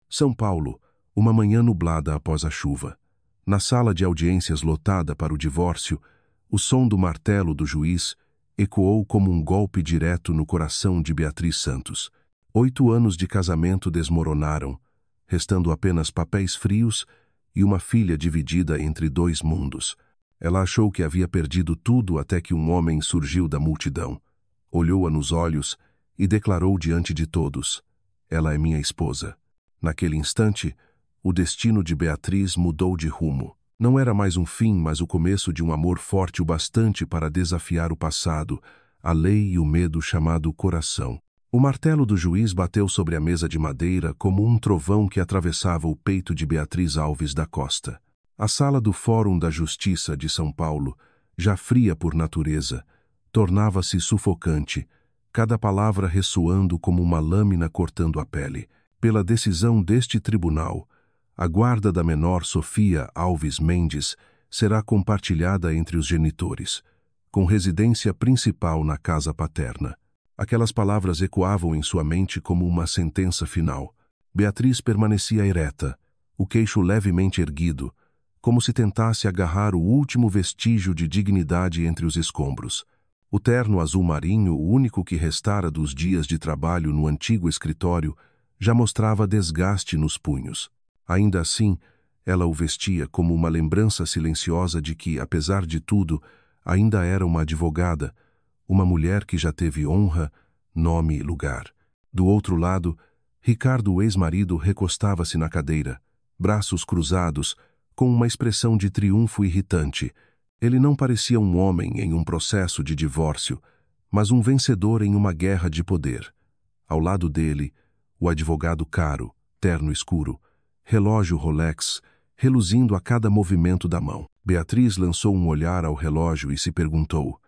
São Paulo, uma manhã nublada após a chuva. Na sala de audiências lotada para o divórcio, o som do martelo do juiz ecoou como um golpe direto no coração de Beatriz Santos. 8 anos de casamento desmoronaram, restando apenas papéis frios e uma filha dividida entre 2 mundos. Ela achou que havia perdido tudo até que um homem surgiu da multidão. Olhou-a nos olhos e declarou diante de todos: "Ela é minha esposa." Naquele instante, o destino de Beatriz mudou de rumo. Não era mais um fim, mas o começo de um amor forte o bastante para desafiar o passado, a lei e o medo chamado coração. O martelo do juiz bateu sobre a mesa de madeira como um trovão que atravessava o peito de Beatriz Alves da Costa. A sala do Fórum da Justiça de São Paulo, já fria por natureza, tornava-se sufocante, cada palavra ressoando como uma lâmina cortando a pele. Pela decisão deste tribunal, a guarda da menor Sofia Alves Mendes será compartilhada entre os genitores, com residência principal na casa paterna. Aquelas palavras ecoavam em sua mente como uma sentença final. Beatriz permanecia ereta, o queixo levemente erguido, como se tentasse agarrar o último vestígio de dignidade entre os escombros. O terno azul marinho, o único que restara dos dias de trabalho no antigo escritório, já mostrava desgaste nos punhos. Ainda assim, ela o vestia como uma lembrança silenciosa de que, apesar de tudo, ainda era uma advogada, uma mulher que já teve honra, nome e lugar. Do outro lado, Ricardo, o ex-marido, recostava-se na cadeira, braços cruzados, com uma expressão de triunfo irritante. Ele não parecia um homem em um processo de divórcio, mas um vencedor em uma guerra de poder. Ao lado dele, o advogado caro, terno escuro, relógio Rolex, reluzindo a cada movimento da mão. Beatriz lançou um olhar ao relógio e se perguntou: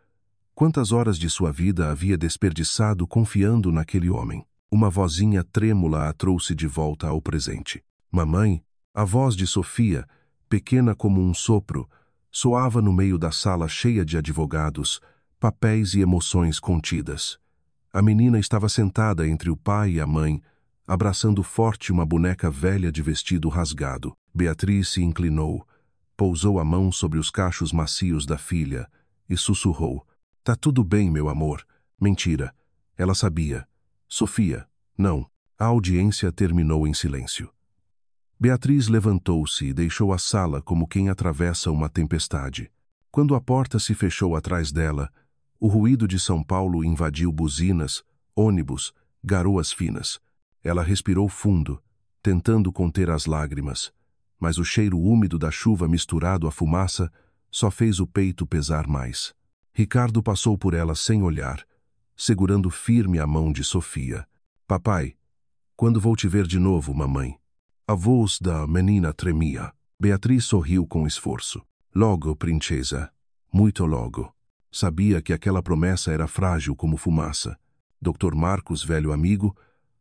quantas horas de sua vida havia desperdiçado confiando naquele homem? Uma vozinha trêmula a trouxe de volta ao presente. "Mamãe?" A voz de Sofia, pequena como um sopro, soava no meio da sala cheia de advogados, papéis e emoções contidas. A menina estava sentada entre o pai e a mãe, abraçando forte uma boneca velha de vestido rasgado. Beatriz se inclinou, pousou a mão sobre os cachos macios da filha e sussurrou: "Tá tudo bem, meu amor." Mentira. Ela sabia. Sofia, não. A audiência terminou em silêncio. Beatriz levantou-se e deixou a sala como quem atravessa uma tempestade. Quando a porta se fechou atrás dela, o ruído de São Paulo invadiu buzinas, ônibus, garoas finas. Ela respirou fundo, tentando conter as lágrimas, mas o cheiro úmido da chuva misturado à fumaça só fez o peito pesar mais. Ricardo passou por ela sem olhar, segurando firme a mão de Sofia. "Papai, quando vou te ver de novo, mamãe?" A voz da menina tremia. Beatriz sorriu com esforço. "Logo, princesa. Muito logo." Sabia que aquela promessa era frágil como fumaça. Dr. Marcos, velho amigo,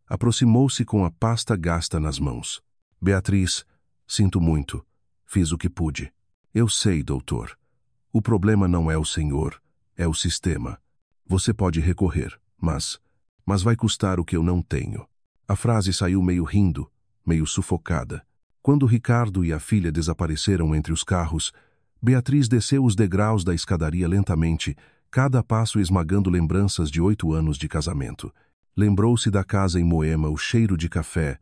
aproximou-se com a pasta gasta nas mãos. "Beatriz, sinto muito. Fiz o que pude." "Eu sei, doutor. O problema não é o senhor, é o sistema. Você pode recorrer, mas vai custar o que eu não tenho." A frase saiu meio rindo, meio sufocada. Quando Ricardo e a filha desapareceram entre os carros, Beatriz desceu os degraus da escadaria lentamente, cada passo esmagando lembranças de 8 anos de casamento. Lembrou-se da casa em Moema, o cheiro de café,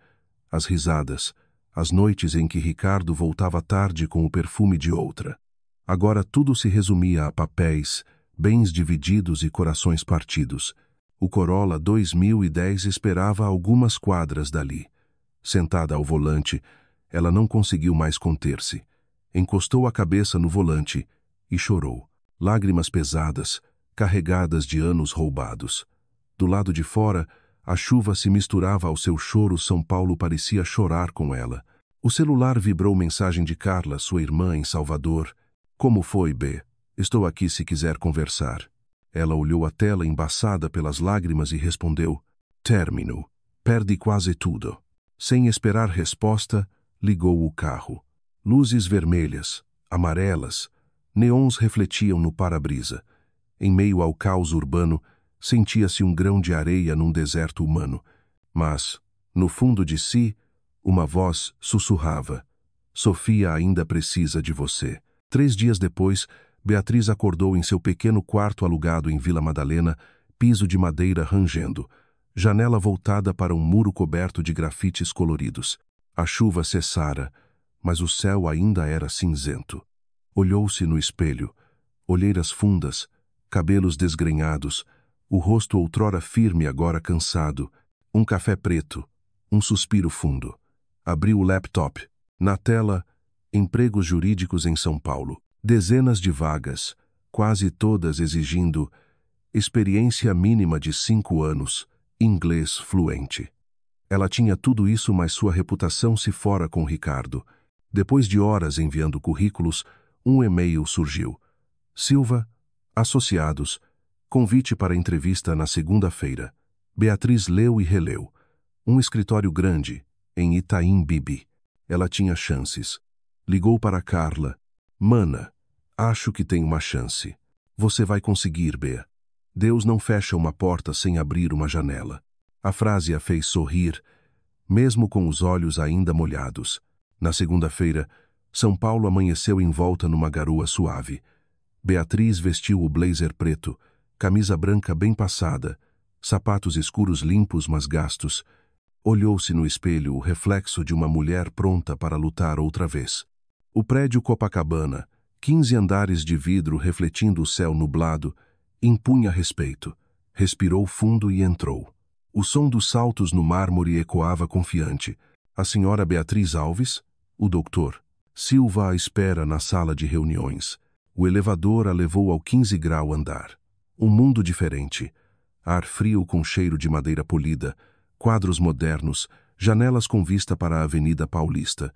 as risadas, as noites em que Ricardo voltava tarde com o perfume de outra. Agora tudo se resumia a papéis, bens divididos e corações partidos. O Corolla 2010 esperava a algumas quadras dali. Sentada ao volante, ela não conseguiu mais conter-se. Encostou a cabeça no volante e chorou. Lágrimas pesadas, carregadas de anos roubados. Do lado de fora, a chuva se misturava ao seu choro. São Paulo parecia chorar com ela. O celular vibrou mensagem de Carla, sua irmã em Salvador. "Como foi, B? Estou aqui se quiser conversar." Ela olhou a tela embaçada pelas lágrimas e respondeu: "Término. Perde quase tudo." Sem esperar resposta, ligou o carro. Luzes vermelhas, amarelas, neons refletiam no para-brisa. Em meio ao caos urbano, sentia-se um grão de areia num deserto humano. Mas, no fundo de si, Uma voz sussurrava: Sofia ainda precisa de você. 3 dias depois, Beatriz acordou em seu pequeno quarto alugado em Vila Madalena, piso de madeira rangendo, janela voltada para um muro coberto de grafites coloridos. A chuva cessara, mas o céu ainda era cinzento. Olhou-se no espelho, olheiras fundas, cabelos desgrenhados, o rosto outrora firme agora cansado, um café preto, um suspiro fundo. Abriu o laptop. Na tela, empregos jurídicos em São Paulo. Dezenas de vagas, quase todas exigindo experiência mínima de 5 anos, inglês fluente. Ela tinha tudo isso, mas sua reputação se fora com Ricardo. Depois de horas enviando currículos, um e-mail surgiu. Silva, Associados, convite para entrevista na segunda-feira. Beatriz leu e releu. Um escritório grande, em Itaim Bibi. Ela tinha chances. Ligou para Carla. Mana, acho que tem uma chance. Você vai conseguir, Bea. Deus não fecha uma porta sem abrir uma janela. A frase a fez sorrir, mesmo com os olhos ainda molhados. Na segunda-feira, São Paulo amanheceu envolta numa garoa suave. Beatriz vestiu o blazer preto, camisa branca bem passada, sapatos escuros limpos mas gastos. Olhou-se no espelho, o reflexo de uma mulher pronta para lutar outra vez. O prédio Copacabana, 15 andares de vidro refletindo o céu nublado, impunha respeito. Respirou fundo e entrou. O som dos saltos no mármore ecoava confiante. A senhora Beatriz Alves, o doutor Silva à espera na sala de reuniões. O elevador a levou ao 15 grau andar. Um mundo diferente. Ar frio com cheiro de madeira polida, quadros modernos, janelas com vista para a Avenida Paulista.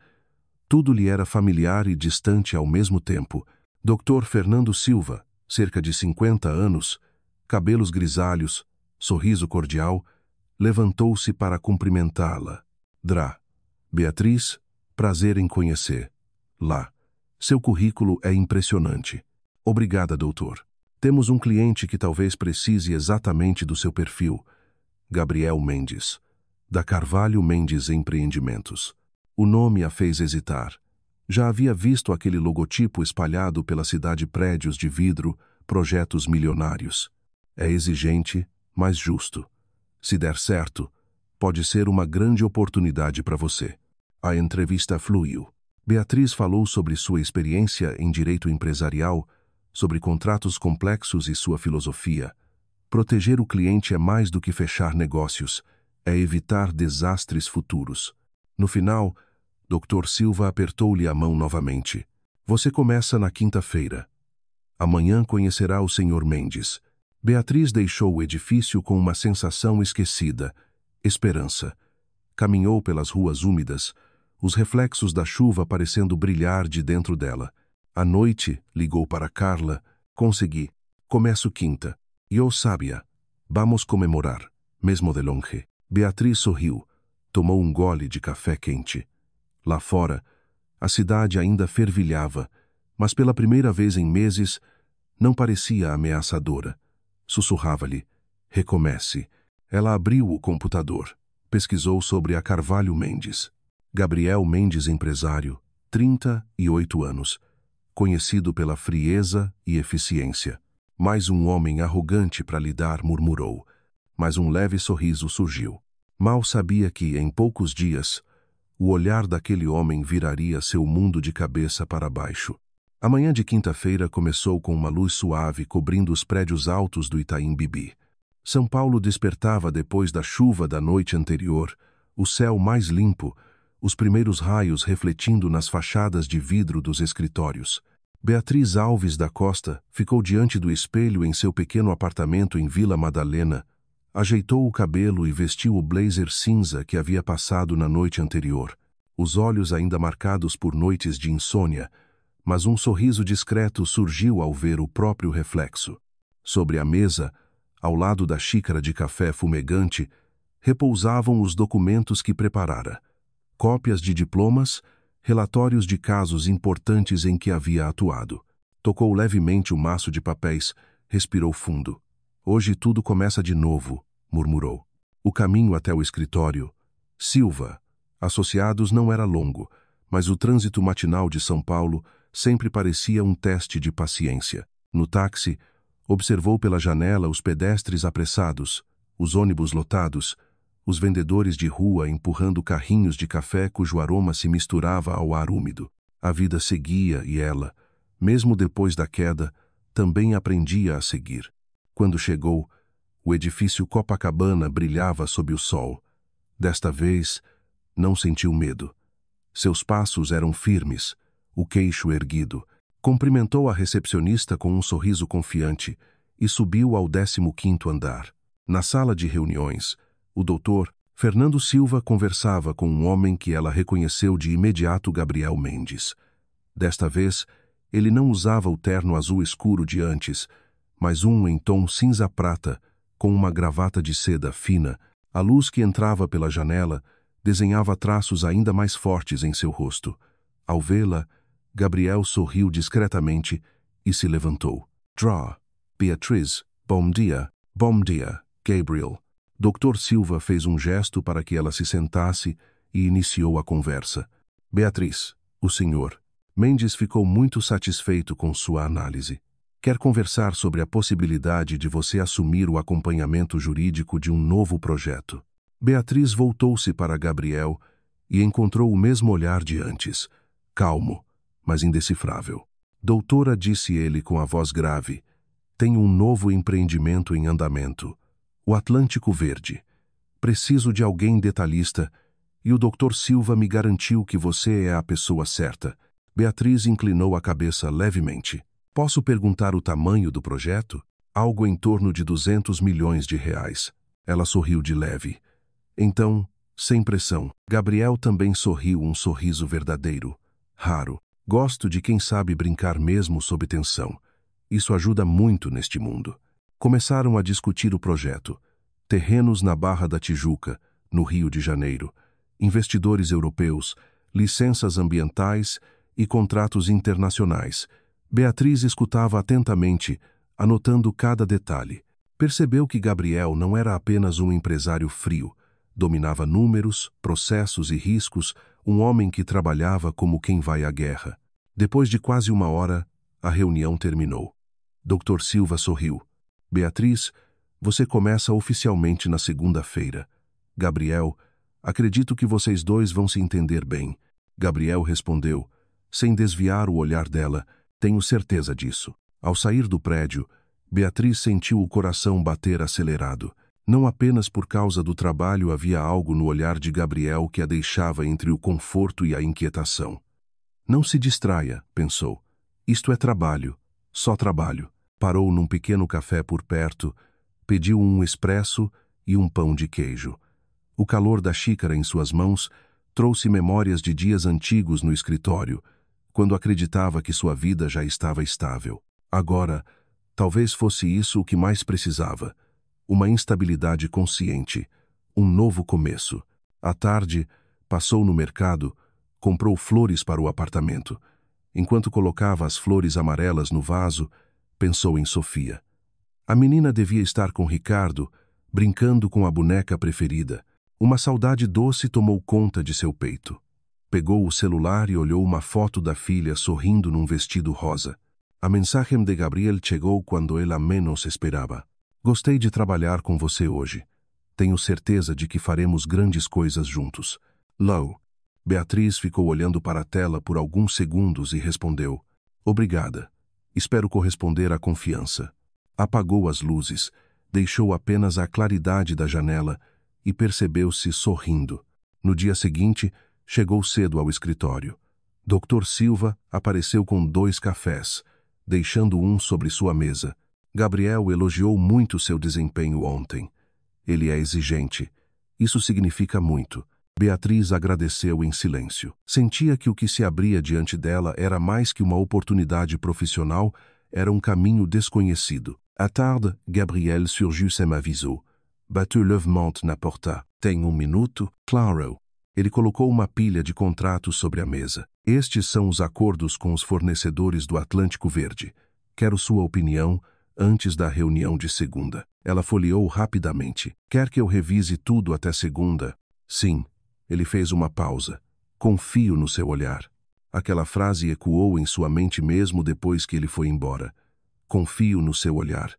Tudo lhe era familiar e distante ao mesmo tempo. Dr. Fernando Silva, cerca de 50 anos, cabelos grisalhos, sorriso cordial, levantou-se para cumprimentá-la. Drá. Beatriz, prazer em conhecer. Lá. Seu currículo é impressionante. Obrigada, doutor. Temos um cliente que talvez precise exatamente do seu perfil. Gabriel Mendes, da Carvalho Mendes Empreendimentos. O nome a fez hesitar. Já havia visto aquele logotipo espalhado pela cidade, prédios de vidro, projetos milionários. É exigente, mas justo. Se der certo, pode ser uma grande oportunidade para você. A entrevista fluiu. Beatriz falou sobre sua experiência em direito empresarial, sobre contratos complexos e sua filosofia. Proteger o cliente é mais do que fechar negócios, é evitar desastres futuros. No final, Dr. Silva apertou-lhe a mão novamente. Você começa na quinta-feira. Amanhã conhecerá o Sr. Mendes. Beatriz deixou o edifício com uma sensação esquecida, esperança. Caminhou pelas ruas úmidas, os reflexos da chuva parecendo brilhar de dentro dela. À noite, ligou para Carla. Consegui. Começo quinta. Eu sabia. Vamos comemorar, mesmo de longe. Beatriz sorriu. Tomou um gole de café quente. Lá fora, a cidade ainda fervilhava, mas pela primeira vez em meses, não parecia ameaçadora. Sussurrava-lhe: recomece. Ela abriu o computador. Pesquisou sobre a Carvalho Mendes. Gabriel Mendes, empresário, 38 anos. Conhecido pela frieza e eficiência. Mais um homem arrogante para lidar, murmurou. Mas um leve sorriso surgiu. Mal sabia que, em poucos dias, o olhar daquele homem viraria seu mundo de cabeça para baixo. A manhã de quinta-feira começou com uma luz suave cobrindo os prédios altos do Itaim Bibi. São Paulo despertava depois da chuva da noite anterior, o céu mais limpo, os primeiros raios refletindo nas fachadas de vidro dos escritórios. Beatriz Alves da Costa ficou diante do espelho em seu pequeno apartamento em Vila Madalena, ajeitou o cabelo e vestiu o blazer cinza que havia passado na noite anterior, os olhos ainda marcados por noites de insônia, mas um sorriso discreto surgiu ao ver o próprio reflexo. Sobre a mesa, ao lado da xícara de café fumegante, repousavam os documentos que preparara. Cópias de diplomas, relatórios de casos importantes em que havia atuado. Tocou levemente o maço de papéis, respirou fundo. Hoje tudo começa de novo, murmurou. O caminho até o escritório. Silva, Associados não era longo, mas o trânsito matinal de São Paulo sempre parecia um teste de paciência. No táxi, observou pela janela os pedestres apressados, os ônibus lotados, os vendedores de rua empurrando carrinhos de café cujo aroma se misturava ao ar úmido. A vida seguia e ela, mesmo depois da queda, também aprendia a seguir. Quando chegou, o edifício Copacabana brilhava sob o sol. Desta vez, não sentiu medo. Seus passos eram firmes, o queixo erguido. Cumprimentou a recepcionista com um sorriso confiante e subiu ao 15º andar. Na sala de reuniões, o doutor Fernando Silva conversava com um homem que ela reconheceu de imediato: Gabriel Mendes. Desta vez, ele não usava o terno azul escuro de antes, mas um em tom cinza-prata, com uma gravata de seda fina. A luz que entrava pela janela desenhava traços ainda mais fortes em seu rosto. Ao vê-la, Gabriel sorriu discretamente e se levantou. Draw. Beatriz. Bom dia. Bom dia, Gabriel. Dr. Silva fez um gesto para que ela se sentasse e iniciou a conversa. Beatriz, o senhor. Mendes ficou muito satisfeito com sua análise. Quer conversar sobre a possibilidade de você assumir o acompanhamento jurídico de um novo projeto. Beatriz voltou-se para Gabriel e encontrou o mesmo olhar de antes, calmo, mas indecifrável. Doutora, disse ele com a voz grave, tenho um novo empreendimento em andamento, o Atlântico Verde. Preciso de alguém detalhista e o Dr. Silva me garantiu que você é a pessoa certa. Beatriz inclinou a cabeça levemente. Posso perguntar o tamanho do projeto? Algo em torno de 200 milhões de reais. Ela sorriu de leve. Então, sem pressão, Gabriel também sorriu, um sorriso verdadeiro, raro. Gosto de quem sabe brincar mesmo sob tensão. Isso ajuda muito neste mundo. Começaram a discutir o projeto. Terrenos na Barra da Tijuca, no Rio de Janeiro, investidores europeus, licenças ambientais e contratos internacionais. Beatriz escutava atentamente, anotando cada detalhe. Percebeu que Gabriel não era apenas um empresário frio. Dominava números, processos e riscos, um homem que trabalhava como quem vai à guerra. Depois de quase uma hora, a reunião terminou. Dr. Silva sorriu. Beatriz, você começa oficialmente na segunda-feira. Gabriel, acredito que vocês dois vão se entender bem. Gabriel respondeu, sem desviar o olhar dela, tenho certeza disso. Ao sair do prédio, Beatriz sentiu o coração bater acelerado. Não apenas por causa do trabalho, havia algo no olhar de Gabriel que a deixava entre o conforto e a inquietação. Não se distraia, pensou. Isto é trabalho, só trabalho. Parou num pequeno café por perto, pediu um expresso e um pão de queijo. O calor da xícara em suas mãos trouxe memórias de dias antigos no escritório, quando acreditava que sua vida já estava estável. Agora, talvez fosse isso o que mais precisava. Uma instabilidade consciente, um novo começo. À tarde, passou no mercado, comprou flores para o apartamento. Enquanto colocava as flores amarelas no vaso, pensou em Sofia. A menina devia estar com Ricardo, brincando com a boneca preferida. Uma saudade doce tomou conta de seu peito. Pegou o celular e olhou uma foto da filha sorrindo num vestido rosa. A mensagem de Gabriel chegou quando ela menos esperava. Gostei de trabalhar com você hoje. Tenho certeza de que faremos grandes coisas juntos. Lou. Beatriz ficou olhando para a tela por alguns segundos e respondeu, obrigada. Espero corresponder à confiança. Apagou as luzes, deixou apenas a claridade da janela e percebeu-se sorrindo. No dia seguinte, chegou cedo ao escritório. Dr. Silva apareceu com 2 cafés, deixando um sobre sua mesa. Gabriel elogiou muito seu desempenho ontem. Ele é exigente. Isso significa muito. Beatriz agradeceu em silêncio. Sentia que o que se abria diante dela era mais que uma oportunidade profissional, era um caminho desconhecido. À tarde, Gabriel surgiu sem aviso. Bateu levemente na porta. Tem um minuto? Claro. Ele colocou uma pilha de contratos sobre a mesa. Estes são os acordos com os fornecedores do Atlântico Verde. Quero sua opinião antes da reunião de segunda. Ela folheou rapidamente. Quer que eu revise tudo até segunda? Sim. Ele fez uma pausa. Confio no seu olhar. Aquela frase ecoou em sua mente mesmo depois que ele foi embora. Confio no seu olhar.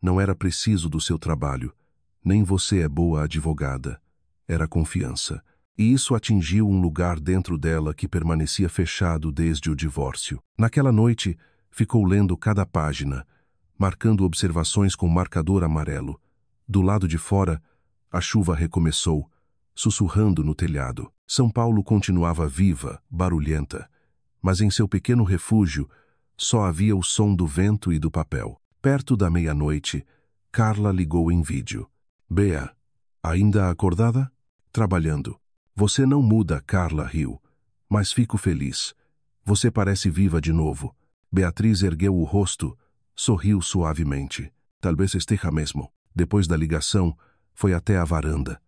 Não era preciso do seu trabalho. Nem você é boa advogada. Era confiança. E isso atingiu um lugar dentro dela que permanecia fechado desde o divórcio. Naquela noite, ficou lendo cada página, marcando observações com marcador amarelo. Do lado de fora, a chuva recomeçou, sussurrando no telhado. São Paulo continuava viva, barulhenta, mas em seu pequeno refúgio só havia o som do vento e do papel. Perto da meia-noite, Carla ligou em vídeo. Bea, ainda acordada? Trabalhando. Você não muda, Carla riu. Mas fico feliz. Você parece viva de novo. Beatriz ergueu o rosto, sorriu suavemente. Talvez esteja mesmo. Depois da ligação, foi até a varanda.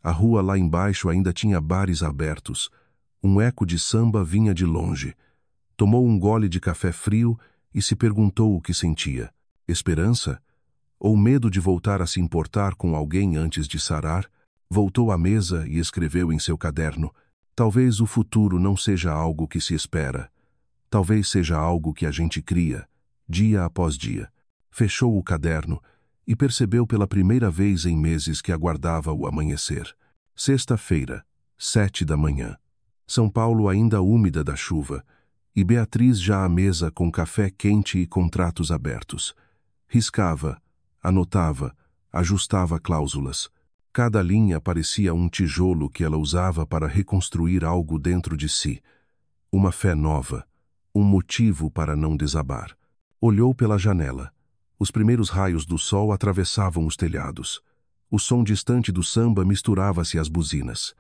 A rua lá embaixo ainda tinha bares abertos. Um eco de samba vinha de longe. Tomou um gole de café frio e se perguntou o que sentia. Esperança? Ou medo de voltar a se importar com alguém antes de sarar? Voltou à mesa e escreveu em seu caderno: talvez o futuro não seja algo que se espera. Talvez seja algo que a gente cria, dia após dia. Fechou o caderno e percebeu pela primeira vez em meses que aguardava o amanhecer. Sexta-feira, 7 da manhã. São Paulo ainda úmida da chuva, e Beatriz já à mesa com café quente e contratos abertos. Riscava, anotava, ajustava cláusulas. Cada linha parecia um tijolo que ela usava para reconstruir algo dentro de si. Uma fé nova, um motivo para não desabar. Olhou pela janela. Os primeiros raios do sol atravessavam os telhados. O som distante do samba misturava-se às buzinas.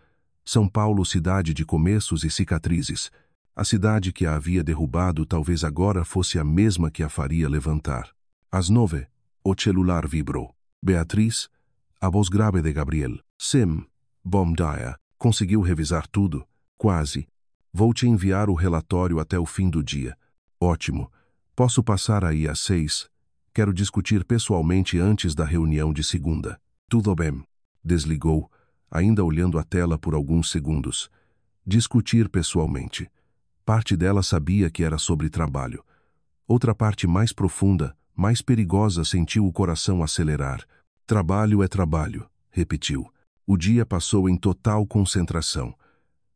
São Paulo, cidade de começos e cicatrizes. A cidade que a havia derrubado talvez agora fosse a mesma que a faria levantar. Às 9, o celular vibrou. Beatriz, a voz grave de Gabriel. Sim, bom dia. Conseguiu revisar tudo? Quase. Vou te enviar o relatório até o fim do dia. Ótimo. Posso passar aí às 6? Quero discutir pessoalmente antes da reunião de segunda. Tudo bem. Desligou, ainda olhando a tela por alguns segundos. Discutir pessoalmente. Parte dela sabia que era sobre trabalho. Outra parte mais profunda, mais perigosa, sentiu o coração acelerar. Trabalho é trabalho, repetiu. O dia passou em total concentração.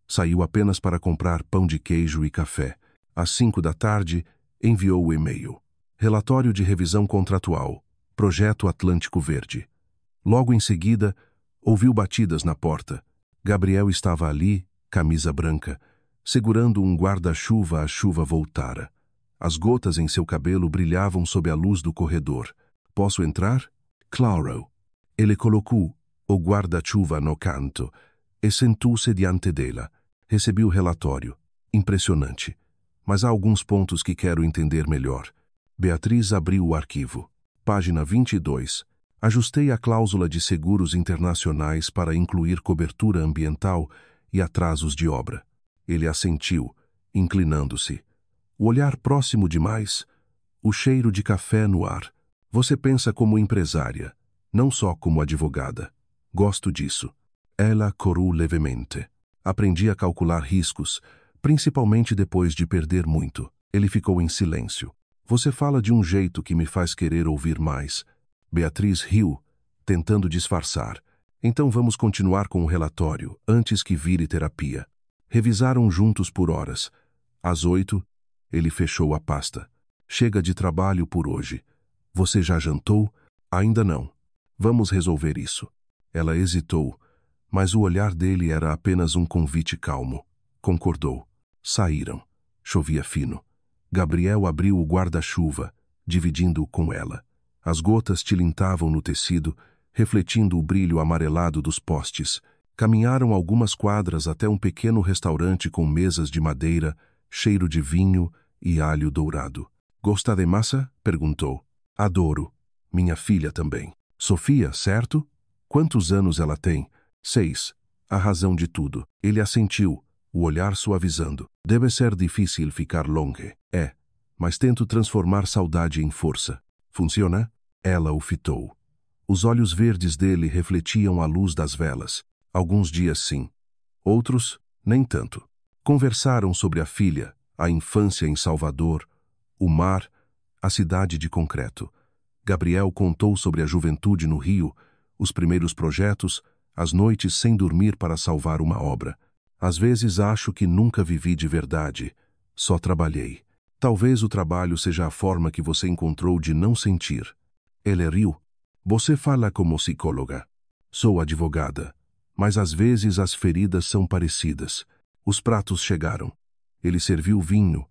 Saiu apenas para comprar pão de queijo e café. Às 5 da tarde, enviou o e-mail. Relatório de revisão contratual. Projeto Atlântico Verde. Logo em seguida, ouviu batidas na porta. Gabriel estava ali, camisa branca, segurando um guarda-chuva. A chuva voltara. As gotas em seu cabelo brilhavam sob a luz do corredor. Posso entrar? Claro. Ele colocou o guarda-chuva no canto e sentou-se diante dela. Recebi o relatório. Impressionante. Mas há alguns pontos que quero entender melhor. Beatriz abriu o arquivo. Página 22. Ajustei a cláusula de seguros internacionais para incluir cobertura ambiental e atrasos de obra. Ele assentiu, inclinando-se. O olhar próximo demais. O cheiro de café no ar. Você pensa como empresária, não só como advogada. Gosto disso. Ela corou levemente. Aprendi a calcular riscos, principalmente depois de perder muito. Ele ficou em silêncio. Você fala de um jeito que me faz querer ouvir mais. Beatriz riu, tentando disfarçar. Então vamos continuar com o relatório, antes que vire terapia. Revisaram juntos por horas. Às 8, ele fechou a pasta. Chega de trabalho por hoje. Você já jantou? Ainda não. Vamos resolver isso. Ela hesitou, mas o olhar dele era apenas um convite calmo. Concordou. Saíram. Chovia fino. Gabriel abriu o guarda-chuva, dividindo-o com ela. As gotas tilintavam no tecido, refletindo o brilho amarelado dos postes. Caminharam algumas quadras até um pequeno restaurante com mesas de madeira, cheiro de vinho e alho dourado. Gosta de massa? Perguntou. Adoro. Minha filha também. Sofia, certo? Quantos anos ela tem? 6. A razão de tudo. Ele assentiu, o olhar suavizando. Deve ser difícil ficar longe. É, mas tento transformar saudade em força. Funciona? Ela o fitou. Os olhos verdes dele refletiam a luz das velas. Alguns dias sim. Outros, nem tanto. Conversaram sobre a filha, a infância em Salvador, o mar, a cidade de concreto. Gabriel contou sobre a juventude no Rio, os primeiros projetos, as noites sem dormir para salvar uma obra. Às vezes acho que nunca vivi de verdade, só trabalhei. Talvez o trabalho seja a forma que você encontrou de não sentir. Ele riu. Você fala como psicóloga. Sou advogada. Mas às vezes as feridas são parecidas. Os pratos chegaram. Ele serviu vinho.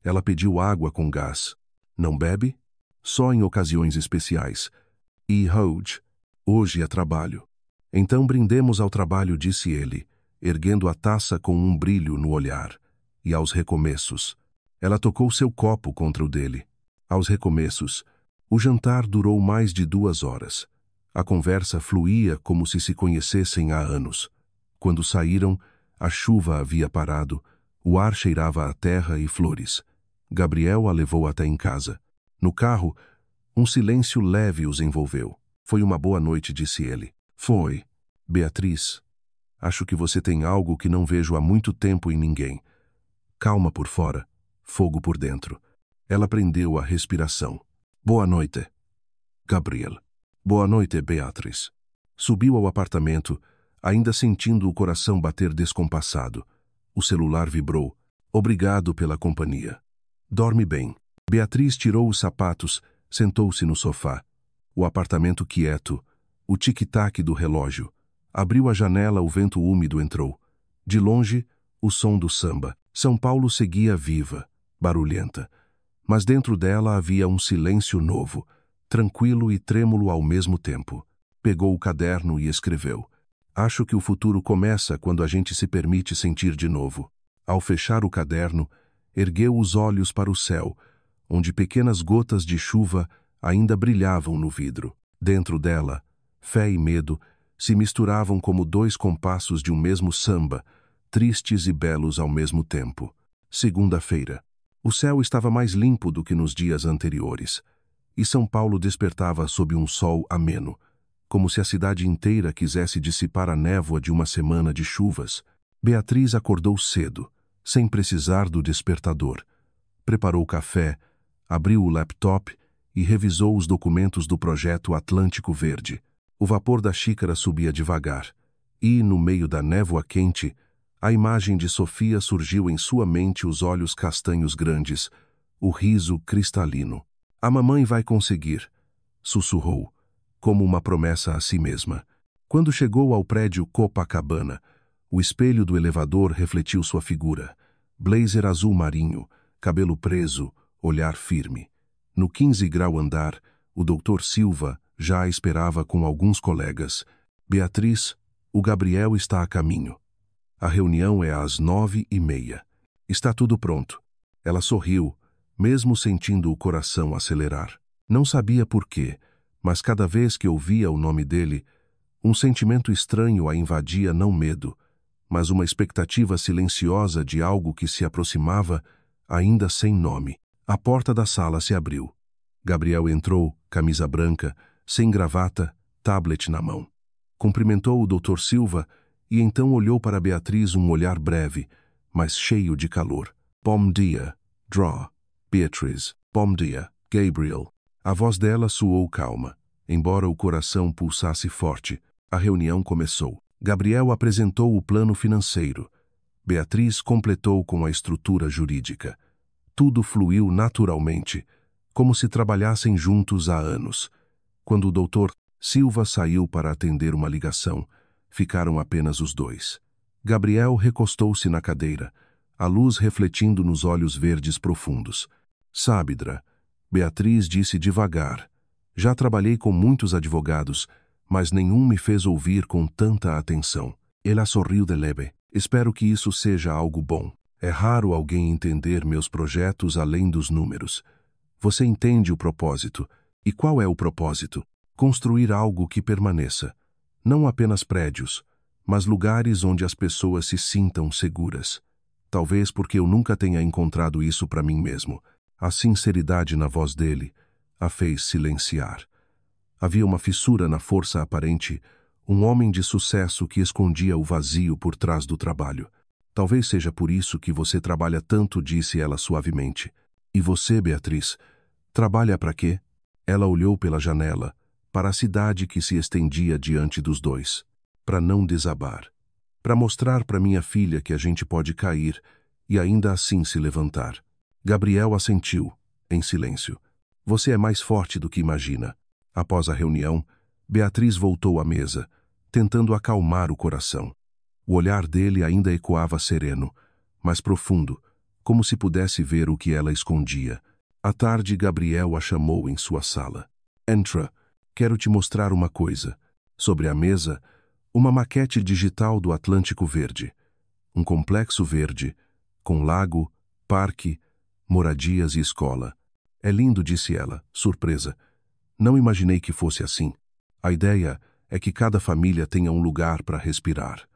Ela pediu água com gás. Não bebe? Só em ocasiões especiais. E hoje é trabalho. Então brindemos ao trabalho, disse ele, erguendo a taça com um brilho no olhar. E aos recomeços. Ela tocou seu copo contra o dele. Aos recomeços. O jantar durou mais de 2 horas. A conversa fluía como se conhecessem há anos. Quando saíram, a chuva havia parado, o ar cheirava a terra e flores. Gabriel a levou até em casa. No carro, um silêncio leve os envolveu. Foi uma boa noite, disse ele. Foi. Beatriz, acho que você tem algo que não vejo há muito tempo em ninguém. Calma por fora, fogo por dentro. Ela prendeu a respiração. Boa noite, Gabriel. Boa noite, Beatriz. Subiu ao apartamento, ainda sentindo o coração bater descompassado. O celular vibrou. Obrigado pela companhia. Dorme bem. Beatriz tirou os sapatos, sentou-se no sofá. O apartamento quieto, o tic-tac do relógio. Abriu a janela, o vento úmido entrou. De longe, o som do samba. São Paulo seguia viva, barulhenta. Mas dentro dela havia um silêncio novo, tranquilo e trêmulo ao mesmo tempo. Pegou o caderno e escreveu. Acho que o futuro começa quando a gente se permite sentir de novo. Ao fechar o caderno, ergueu os olhos para o céu, onde pequenas gotas de chuva ainda brilhavam no vidro. Dentro dela, fé e medo se misturavam como 2 compassos de um mesmo samba, tristes e belos ao mesmo tempo. Segunda-feira. O céu estava mais limpo do que nos dias anteriores, e São Paulo despertava sob um sol ameno, como se a cidade inteira quisesse dissipar a névoa de uma semana de chuvas. Beatriz acordou cedo, sem precisar do despertador. Preparou café, abriu o laptop e revisou os documentos do projeto Atlântico Verde. O vapor da xícara subia devagar, e, no meio da névoa quente, a imagem de Sofia surgiu em sua mente, os olhos castanhos grandes, o riso cristalino. A mamãe vai conseguir, sussurrou, como uma promessa a si mesma. Quando chegou ao prédio Copacabana, o espelho do elevador refletiu sua figura. Blazer azul marinho, cabelo preso, olhar firme. No 15º andar, o Dr. Silva já a esperava com alguns colegas. Beatriz, o Gabriel está a caminho. A reunião é às 9h30. Está tudo pronto. Ela sorriu, mesmo sentindo o coração acelerar. Não sabia por quê, mas cada vez que ouvia o nome dele, um sentimento estranho a invadia, não medo, mas uma expectativa silenciosa de algo que se aproximava, ainda sem nome. A porta da sala se abriu. Gabriel entrou, camisa branca, sem gravata, tablet na mão. Cumprimentou o Dr. Silva e então olhou para Beatriz, um olhar breve, mas cheio de calor. Bom dia, Draw. Beatriz. Bom dia, Gabriel. A voz dela soou calma, embora o coração pulsasse forte. A reunião começou. Gabriel apresentou o plano financeiro. Beatriz completou com a estrutura jurídica. Tudo fluiu naturalmente, como se trabalhassem juntos há anos. Quando o Dr. Silva saiu para atender uma ligação, ficaram apenas os dois. Gabriel recostou-se na cadeira, a luz refletindo nos olhos verdes profundos. Sabe, Dra, Beatriz disse devagar. Já trabalhei com muitos advogados, mas nenhum me fez ouvir com tanta atenção. Ela sorriu de leve. Espero que isso seja algo bom. É raro alguém entender meus projetos além dos números. Você entende o propósito. E qual é o propósito? Construir algo que permaneça. Não apenas prédios, mas lugares onde as pessoas se sintam seguras. Talvez porque eu nunca tenha encontrado isso para mim mesmo. A sinceridade na voz dele a fez silenciar. Havia uma fissura na força aparente, Um homem de sucesso que escondia o vazio por trás do trabalho. Talvez seja por isso que você trabalha tanto, disse ela suavemente. E você, Beatriz, trabalha para quê? Ela olhou pela janela, para a cidade que se estendia diante dos dois. Para não desabar. Para mostrar para minha filha que a gente pode cair e ainda assim se levantar. Gabriel assentiu, em silêncio. Você é mais forte do que imagina. Após a reunião, Beatriz voltou à mesa, tentando acalmar o coração. O olhar dele ainda ecoava sereno, mas profundo, como se pudesse ver o que ela escondia. À tarde, Gabriel a chamou em sua sala. Entra, quero te mostrar uma coisa. Sobre a mesa, uma maquete digital do Atlântico Verde. Um complexo verde, com lago, parque, moradias e escola. É lindo, disse ela, surpresa. Não imaginei que fosse assim. A ideia é que cada família tenha um lugar para respirar.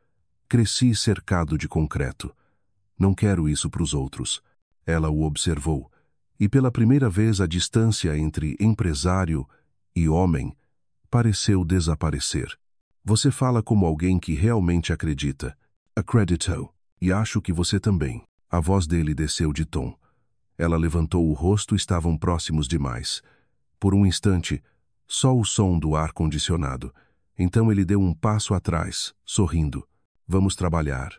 Cresci cercado de concreto. Não quero isso para os outros. Ela o observou. E pela primeira vez a distância entre empresário e homem pareceu desaparecer. Você fala como alguém que realmente acredita. Acreditou. E acho que você também. A voz dele desceu de tom. Ela levantou o rosto e estavam próximos demais. Por um instante, só o som do ar-condicionado. Então ele deu um passo atrás, sorrindo. Vamos trabalhar.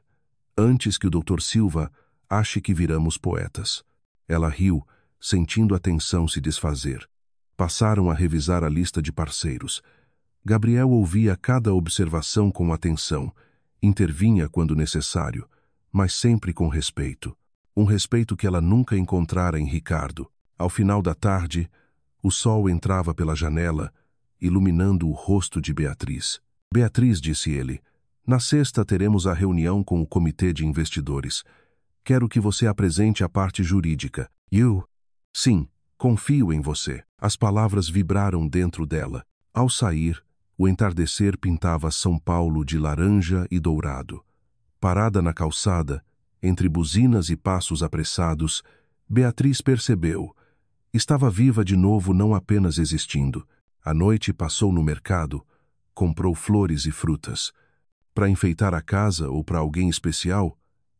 Antes que o Dr. Silva ache que viramos poetas. Ela riu, sentindo a tensão se desfazer. Passaram a revisar a lista de parceiros. Gabriel ouvia cada observação com atenção, intervinha quando necessário, mas sempre com respeito. Um respeito que ela nunca encontrara em Ricardo. Ao final da tarde, o sol entrava pela janela, iluminando o rosto de Beatriz. Beatriz, disse ele, na sexta teremos a reunião com o comitê de investidores. Quero que você apresente a parte jurídica. Eu? Sim, confio em você. As palavras vibraram dentro dela. Ao sair, o entardecer pintava São Paulo de laranja e dourado. Parada na calçada, entre buzinas e passos apressados, Beatriz percebeu. Estava viva de novo, não apenas existindo. À noite passou no mercado, comprou flores e frutas. Para enfeitar a casa ou para alguém especial?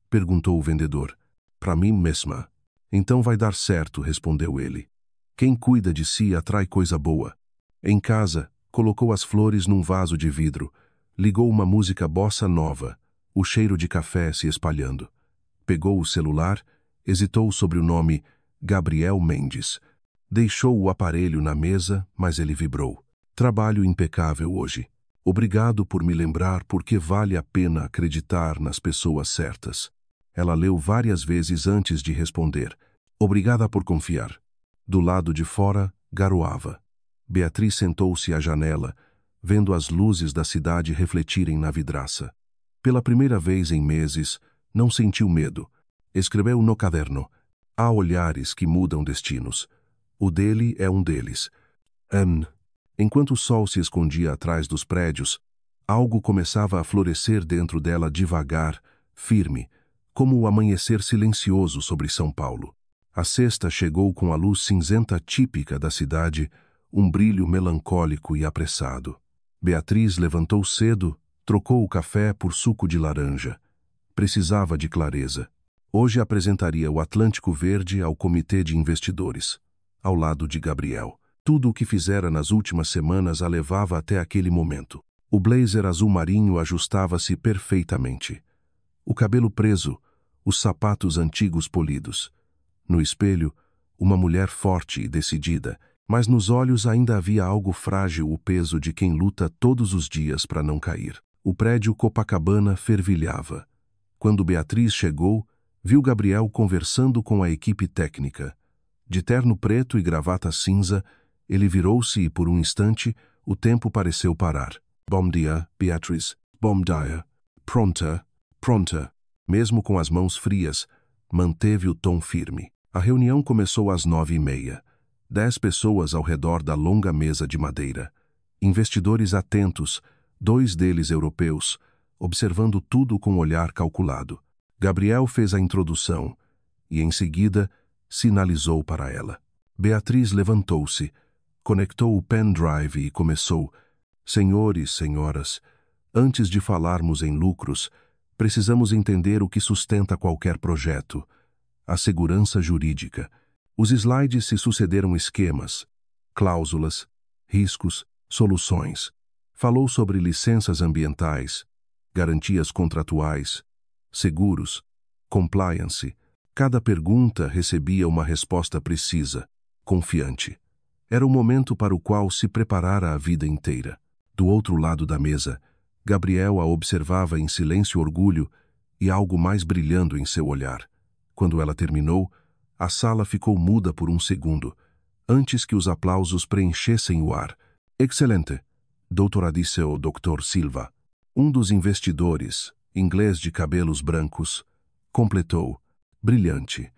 Perguntou o vendedor. Para mim mesma. Então vai dar certo, respondeu ele. Quem cuida de si atrai coisa boa. Em casa, colocou as flores num vaso de vidro, ligou uma música bossa nova, o cheiro de café se espalhando. Pegou o celular, hesitou sobre o nome Gabriel Mendes. Deixou o aparelho na mesa, mas ele vibrou. Trabalho impecável hoje. Obrigado por me lembrar porque vale a pena acreditar nas pessoas certas. Ela leu várias vezes antes de responder. Obrigada por confiar. Do lado de fora, garoava. Beatriz sentou-se à janela, vendo as luzes da cidade refletirem na vidraça. Pela primeira vez em meses, não sentiu medo. Escreveu no caderno. Há olhares que mudam destinos. O dele é um deles. Enquanto o sol se escondia atrás dos prédios, algo começava a florescer dentro dela devagar, firme, como o amanhecer silencioso sobre São Paulo. A sexta chegou com a luz cinzenta típica da cidade, um brilho melancólico e apressado. Beatriz levantou cedo, trocou o café por suco de laranja. Precisava de clareza. Hoje apresentaria o Atlântico Verde ao comitê de investidores, ao lado de Gabriel. Tudo o que fizera nas últimas semanas a levava até aquele momento. O blazer azul marinho ajustava-se perfeitamente. O cabelo preso, os sapatos antigos polidos. No espelho, uma mulher forte e decidida, mas nos olhos ainda havia algo frágil, o peso de quem luta todos os dias para não cair. O prédio Copacabana fervilhava. Quando Beatriz chegou, viu Gabriel conversando com a equipe técnica. De terno preto e gravata cinza, ele virou-se e, por um instante, o tempo pareceu parar. Bom dia, Beatriz. Bom dia. Pronta, pronta. Mesmo com as mãos frias, manteve o tom firme. A reunião começou às 9h30. 10 pessoas ao redor da longa mesa de madeira. Investidores atentos, 2 deles europeus, observando tudo com olhar calculado. Gabriel fez a introdução e, em seguida, sinalizou para ela. Beatriz levantou-se, conectou o pendrive e começou. Senhores, senhoras, Antes de falarmos em lucros, precisamos entender o que sustenta qualquer projeto: a segurança jurídica. Os slides se sucederam esquemas, cláusulas, riscos, soluções. Falou sobre licenças ambientais, garantias contratuais, seguros, compliance. Cada pergunta recebia uma resposta precisa, confiante. Era o momento para o qual se preparara a vida inteira. Do outro lado da mesa, Gabriel a observava em silêncio e orgulho e algo mais brilhando em seu olhar. Quando ela terminou, a sala ficou muda por um segundo, antes que os aplausos preenchessem o ar. Excelente, doutora, disse o Dr. Silva. Um dos investidores, inglês de cabelos brancos, completou. Brilhante,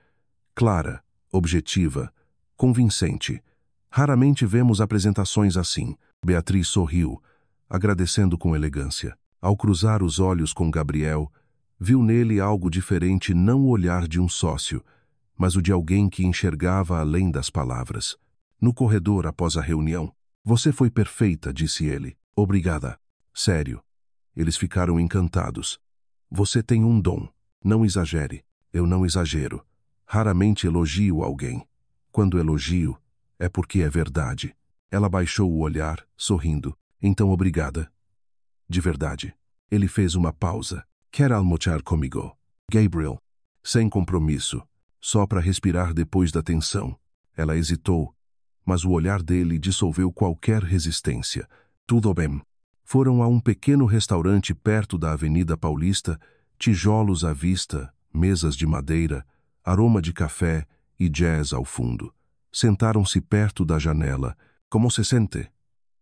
clara, objetiva, convincente. Raramente vemos apresentações assim. Beatriz sorriu, agradecendo com elegância. Ao cruzar os olhos com Gabriel, viu nele algo diferente, não o olhar de um sócio, mas o de alguém que enxergava além das palavras. No corredor após a reunião, "Você foi perfeita", disse ele. "Obrigada." Sério. Eles ficaram encantados. "Você tem um dom. Não exagere." "Eu não exagero. Raramente elogio alguém. Quando elogio, é porque é verdade." Ela baixou o olhar, sorrindo. "Então obrigada. De verdade." Ele fez uma pausa. "Quer almoçar comigo, Gabriel?" Sem compromisso, só para respirar depois da tensão. Ela hesitou, mas o olhar dele dissolveu qualquer resistência. "Tudo bem." Foram a um pequeno restaurante perto da Avenida Paulista, tijolos à vista, mesas de madeira, aroma de café e jazz ao fundo. Sentaram-se perto da janela. "Como se sente?"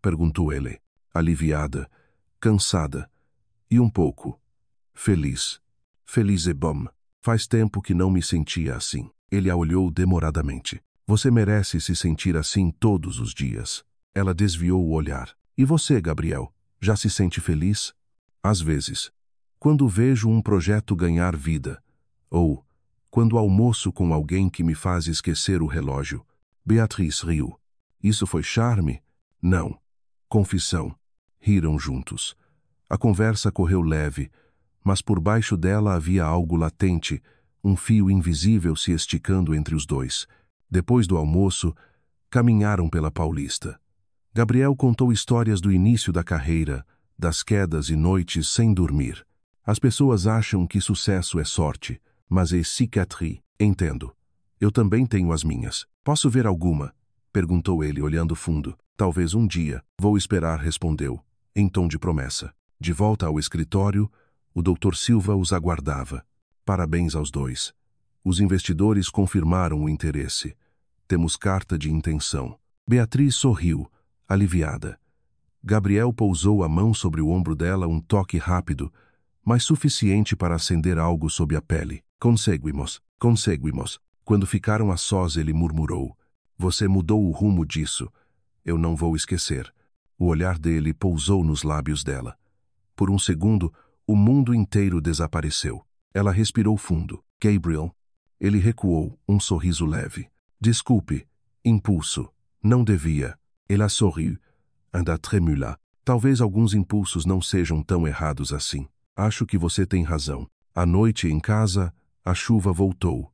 perguntou ele. Aliviada, cansada e um pouco feliz. "Feliz é bom. Faz tempo que não me sentia assim." Ele a olhou demoradamente. "Você merece se sentir assim todos os dias." Ela desviou o olhar. "E você, Gabriel, já se sente feliz?" "Às vezes. Quando vejo um projeto ganhar vida. Ou quando almoço com alguém que me faz esquecer o relógio." Beatriz riu. "Isso foi charme?" "Não. Confissão." Riram juntos. A conversa correu leve, mas por baixo dela havia algo latente, um fio invisível se esticando entre os dois. Depois do almoço, caminharam pela Paulista. Gabriel contou histórias do início da carreira, das quedas e noites sem dormir. "As pessoas acham que sucesso é sorte, mas é cicatriz." "Entendo. Eu também tenho as minhas." "Posso ver alguma?" perguntou ele, olhando fundo. "Talvez um dia." "Vou esperar", respondeu, em tom de promessa. De volta ao escritório, o Dr. Silva os aguardava. "Parabéns aos dois." Os investidores confirmaram o interesse. "Temos carta de intenção." Beatriz sorriu, aliviada. Gabriel pousou a mão sobre o ombro dela, um toque rápido, mas suficiente para acender algo sob a pele. Conseguimos." Quando ficaram a sós, ele murmurou: "Você mudou o rumo disso. Eu não vou esquecer." O olhar dele pousou nos lábios dela. Por um segundo, o mundo inteiro desapareceu. Ela respirou fundo. "Gabriel." Ele recuou, um sorriso leve. "Desculpe. Impulso. Não devia." Ela sorriu, ainda trêmula. "Talvez alguns impulsos não sejam tão errados assim. Acho que você tem razão." À noite, em casa, a chuva voltou.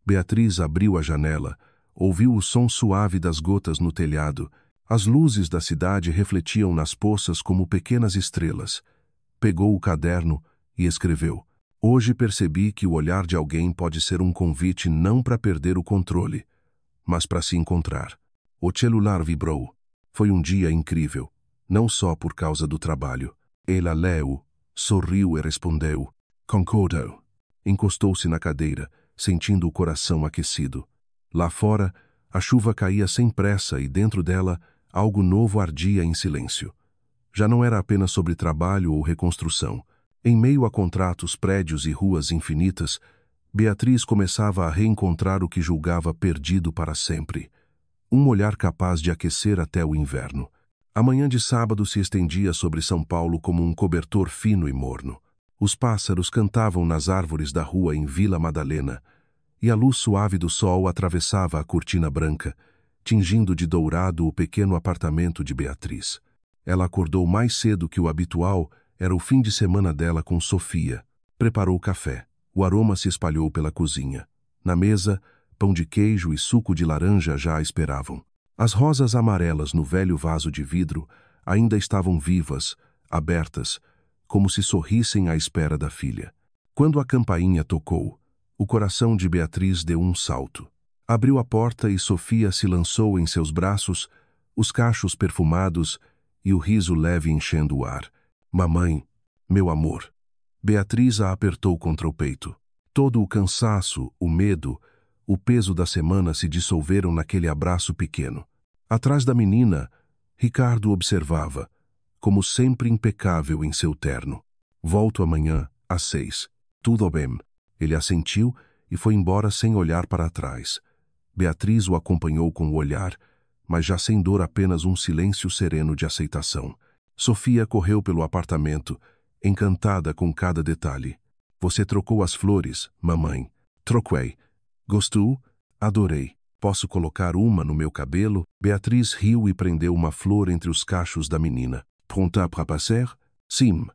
Beatriz abriu a janela, ouviu o som suave das gotas no telhado. As luzes da cidade refletiam nas poças como pequenas estrelas. Pegou o caderno e escreveu: "Hoje percebi que o olhar de alguém pode ser um convite não para perder o controle, mas para se encontrar." O celular vibrou. Foi um dia incrível, não só por causa do trabalho. Ela leu, sorriu e respondeu: "Concordo." Encostou-se na cadeira, sentindo o coração aquecido. Lá fora, a chuva caía sem pressa e dentro dela, algo novo ardia em silêncio. Já não era apenas sobre trabalho ou reconstrução. Em meio a contratos, prédios e ruas infinitas, Beatriz começava a reencontrar o que julgava perdido para sempre. Um olhar capaz de aquecer até o inverno. A manhã de sábado se estendia sobre São Paulo como um cobertor fino e morno. Os pássaros cantavam nas árvores da rua em Vila Madalena, e a luz suave do sol atravessava a cortina branca, tingindo de dourado o pequeno apartamento de Beatriz. Ela acordou mais cedo que o habitual Era o fim de semana dela com Sofia. Preparou o café. O aroma se espalhou pela cozinha. Na mesa, pão de queijo e suco de laranja já a esperavam. As rosas amarelas no velho vaso de vidro ainda estavam vivas, abertas, como se sorrissem à espera da filha. Quando a campainha tocou, o coração de Beatriz deu um salto. Abriu a porta e Sofia se lançou em seus braços, os cachos perfumados e o riso leve enchendo o ar. Mamãe, meu amor. Beatriz a apertou contra o peito. Todo o cansaço, o medo, o peso da semana se dissolveram naquele abraço pequeno. Atrás da menina, Ricardo observava, como sempre impecável em seu terno. Volto amanhã, às 6. Tudo bem. Ele assentiu e foi embora sem olhar para trás. Beatriz o acompanhou com o olhar, mas já sem dor, apenas um silêncio sereno de aceitação. Sofia correu pelo apartamento, encantada com cada detalhe. Você trocou as flores, mamãe. Troquei. Gostou? Adorei. Posso colocar uma no meu cabelo? Beatriz riu e prendeu uma flor entre os cachos da menina. Pronta para passear? Sim.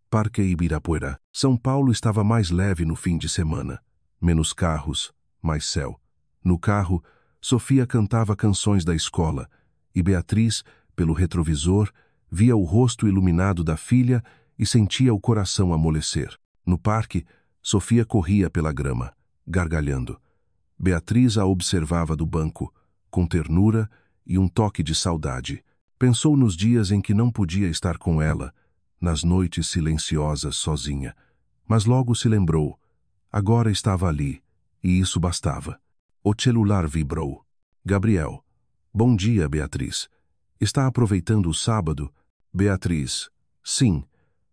Parque Ibirapuera. São Paulo estava mais leve no fim de semana. Menos carros, mais céu. No carro, Sofia cantava canções da escola, e Beatriz, pelo retrovisor, via o rosto iluminado da filha e sentia o coração amolecer. No parque, Sofia corria pela grama, gargalhando. Beatriz a observava do banco, com ternura e um toque de saudade. Pensou nos dias em que não podia estar com ela, nas noites silenciosas sozinha. Mas logo se lembrou. Agora estava ali, e isso bastava. O celular vibrou. Gabriel. Bom dia, Beatriz. Está aproveitando o sábado? Beatriz. Sim.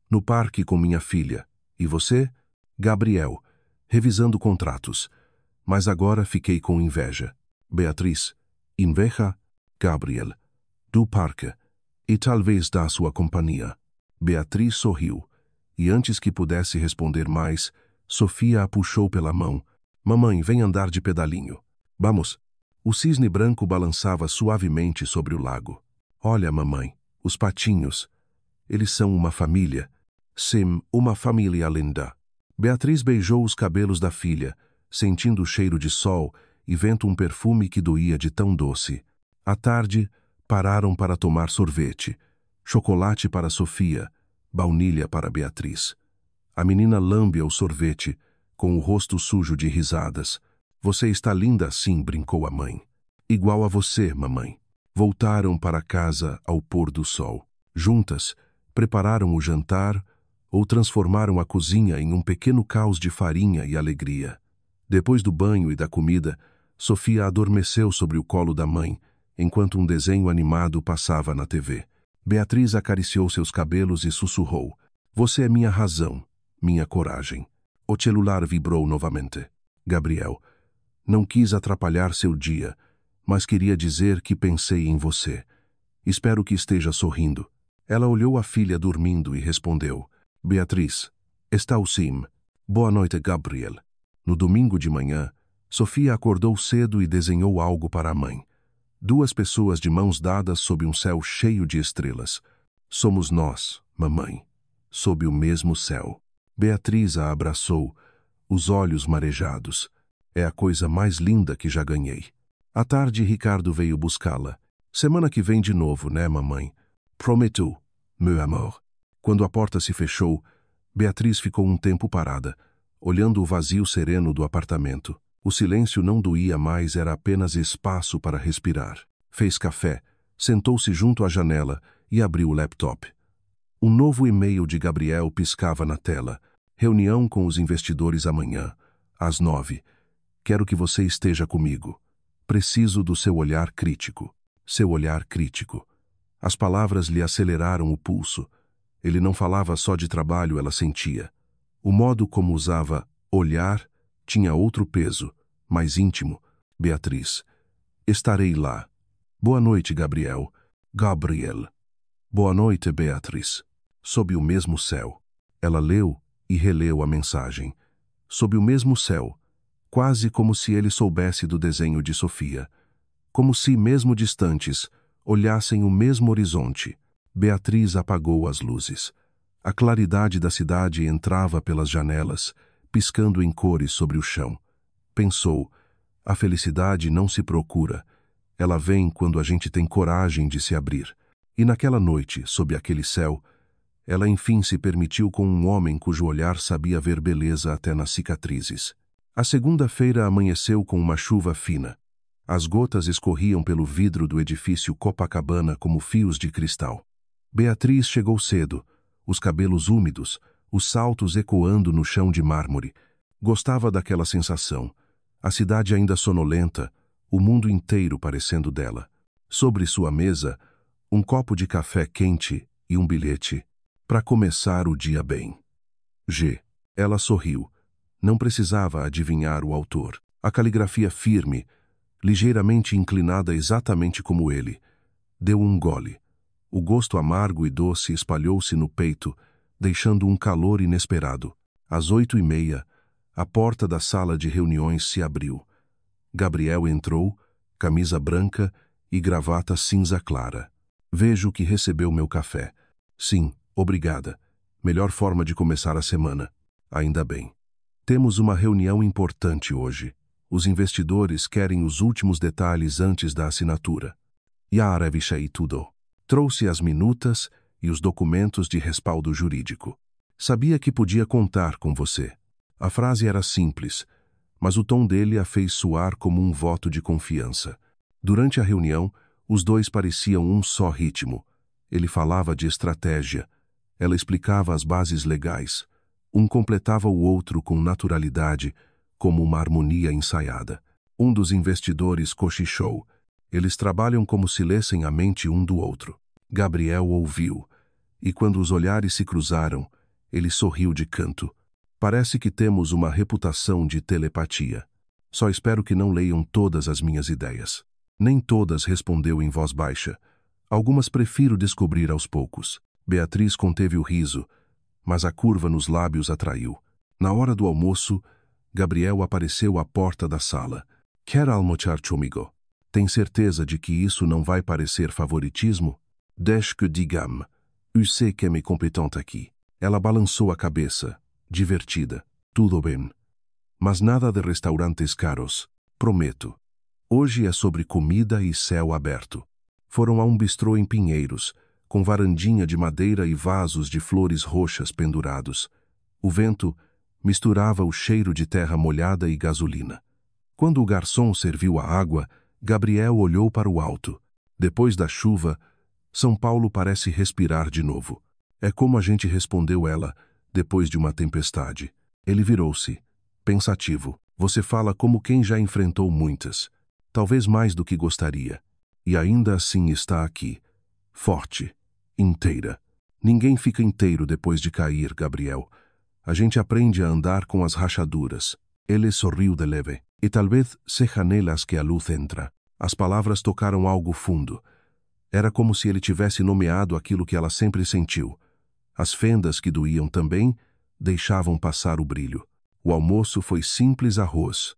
No parque com minha filha. E você? Gabriel. Revisando contratos. Mas agora fiquei com inveja. Beatriz. Inveja? Gabriel. Do parque. E talvez da sua companhia. Beatriz sorriu. E antes que pudesse responder mais, Sofia a puxou pela mão. Mamãe, vem andar de pedalinho. Vamos. O cisne branco balançava suavemente sobre o lago. Olha, mamãe, os patinhos. Eles são uma família. Sim, uma família linda. Beatriz beijou os cabelos da filha, sentindo o cheiro de sol e vendo um perfume que doía de tão doce. À tarde, pararam para tomar sorvete. Chocolate para Sofia, baunilha para Beatriz. A menina lambe o sorvete, com o rosto sujo de risadas. Você está linda assim, brincou a mãe. Igual a você, mamãe. Voltaram para casa ao pôr do sol. Juntas, prepararam o jantar ou transformaram a cozinha em um pequeno caos de farinha e alegria. Depois do banho e da comida, Sofia adormeceu sobre o colo da mãe, enquanto um desenho animado passava na TV. Beatriz acariciou seus cabelos e sussurrou. Você é minha razão, minha coragem. O celular vibrou novamente. Gabriel. Não quis atrapalhar seu dia, mas queria dizer que pensei em você. Espero que esteja sorrindo. Ela olhou a filha dormindo e respondeu. Beatriz. Está sim. Boa noite, Gabriel. No domingo de manhã, Sofia acordou cedo e desenhou algo para a mãe. Duas pessoas de mãos dadas sob um céu cheio de estrelas. Somos nós, mamãe, sob o mesmo céu. Beatriz a abraçou, os olhos marejados. É a coisa mais linda que já ganhei. À tarde, Ricardo veio buscá-la. Semana que vem de novo, né, mamãe? Prometo, meu amor. Quando a porta se fechou, Beatriz ficou um tempo parada, olhando o vazio sereno do apartamento. O silêncio não doía mais, era apenas espaço para respirar. Fez café, sentou-se junto à janela e abriu o laptop. Um novo e-mail de Gabriel piscava na tela. Reunião com os investidores amanhã, às 9. Quero que você esteja comigo. Preciso do seu olhar crítico. Seu olhar crítico. As palavras lhe aceleraram o pulso. Ele não falava só de trabalho, ela sentia. O modo como usava olhar tinha outro peso, mais íntimo. Beatriz. Estarei lá. Boa noite, Gabriel. Gabriel. Boa noite, Beatriz. Sob o mesmo céu. Ela leu e releu a mensagem. Sob o mesmo céu, quase como se ele soubesse do desenho de Sofia. Como se, mesmo distantes, olhassem o mesmo horizonte. Beatriz apagou as luzes. A claridade da cidade entrava pelas janelas, piscando em cores sobre o chão. Pensou, a felicidade não se procura. Ela vem quando a gente tem coragem de se abrir. E naquela noite, sob aquele céu, ela enfim se permitiu com um homem cujo olhar sabia ver beleza até nas cicatrizes. A segunda-feira amanheceu com uma chuva fina. As gotas escorriam pelo vidro do edifício Copacabana como fios de cristal. Beatriz chegou cedo, os cabelos úmidos, os saltos ecoando no chão de mármore. Gostava daquela sensação. A cidade ainda sonolenta, o mundo inteiro parecendo dela. Sobre sua mesa, um copo de café quente e um bilhete. Para começar o dia bem. G. Ela sorriu. Não precisava adivinhar o autor. A caligrafia firme, ligeiramente inclinada exatamente como ele. Deu um gole. O gosto amargo e doce espalhou-se no peito, deixando um calor inesperado. Às 8h30, a porta da sala de reuniões se abriu. Gabriel entrou, camisa branca e gravata cinza clara. Vejo que recebeu meu café. Sim, obrigada. Melhor forma de começar a semana. Ainda bem. Temos uma reunião importante hoje. Os investidores querem os últimos detalhes antes da assinatura. Yara Vichai tudo. Trouxe as minutas e os documentos de respaldo jurídico. Sabia que podia contar com você. A frase era simples, mas o tom dele a fez soar como um voto de confiança. Durante a reunião, os dois pareciam um só ritmo. Ele falava de estratégia. Ela explicava as bases legais. Um completava o outro com naturalidade, como uma harmonia ensaiada. Um dos investidores cochichou. Eles trabalham como se lessem a mente um do outro. Gabriel ouviu, e quando os olhares se cruzaram, ele sorriu de canto. Parece que temos uma reputação de telepatia. Só espero que não leiam todas as minhas ideias. Nem todas, respondeu em voz baixa. Algumas prefiro descobrir aos poucos. Beatriz conteve o riso, mas a curva nos lábios atraiu. Na hora do almoço, Gabriel apareceu à porta da sala. Quer almoçar comigo? Tem certeza de que isso não vai parecer favoritismo? Deixe que digam. Eu sei que me competente aqui. Ela balançou a cabeça, divertida. Tudo bem. Mas nada de restaurantes caros. Prometo. Hoje é sobre comida e céu aberto. Foram a um bistrô em Pinheiros, com varandinha de madeira e vasos de flores roxas pendurados. O vento misturava o cheiro de terra molhada e gasolina. Quando o garçom serviu a água, Gabriel olhou para o alto. Depois da chuva, São Paulo parece respirar de novo. É como a gente, respondeu ela, depois de uma tempestade. Ele virou-se, pensativo. Você fala como quem já enfrentou muitas. Talvez mais do que gostaria. E ainda assim está aqui. Forte. Inteira. Ninguém fica inteiro depois de cair, Gabriel. A gente aprende a andar com as rachaduras. Ele sorriu de leve. E talvez seja nelas que a luz entra. As palavras tocaram algo fundo. Era como se ele tivesse nomeado aquilo que ela sempre sentiu. As fendas que doíam também deixavam passar o brilho. O almoço foi simples arroz,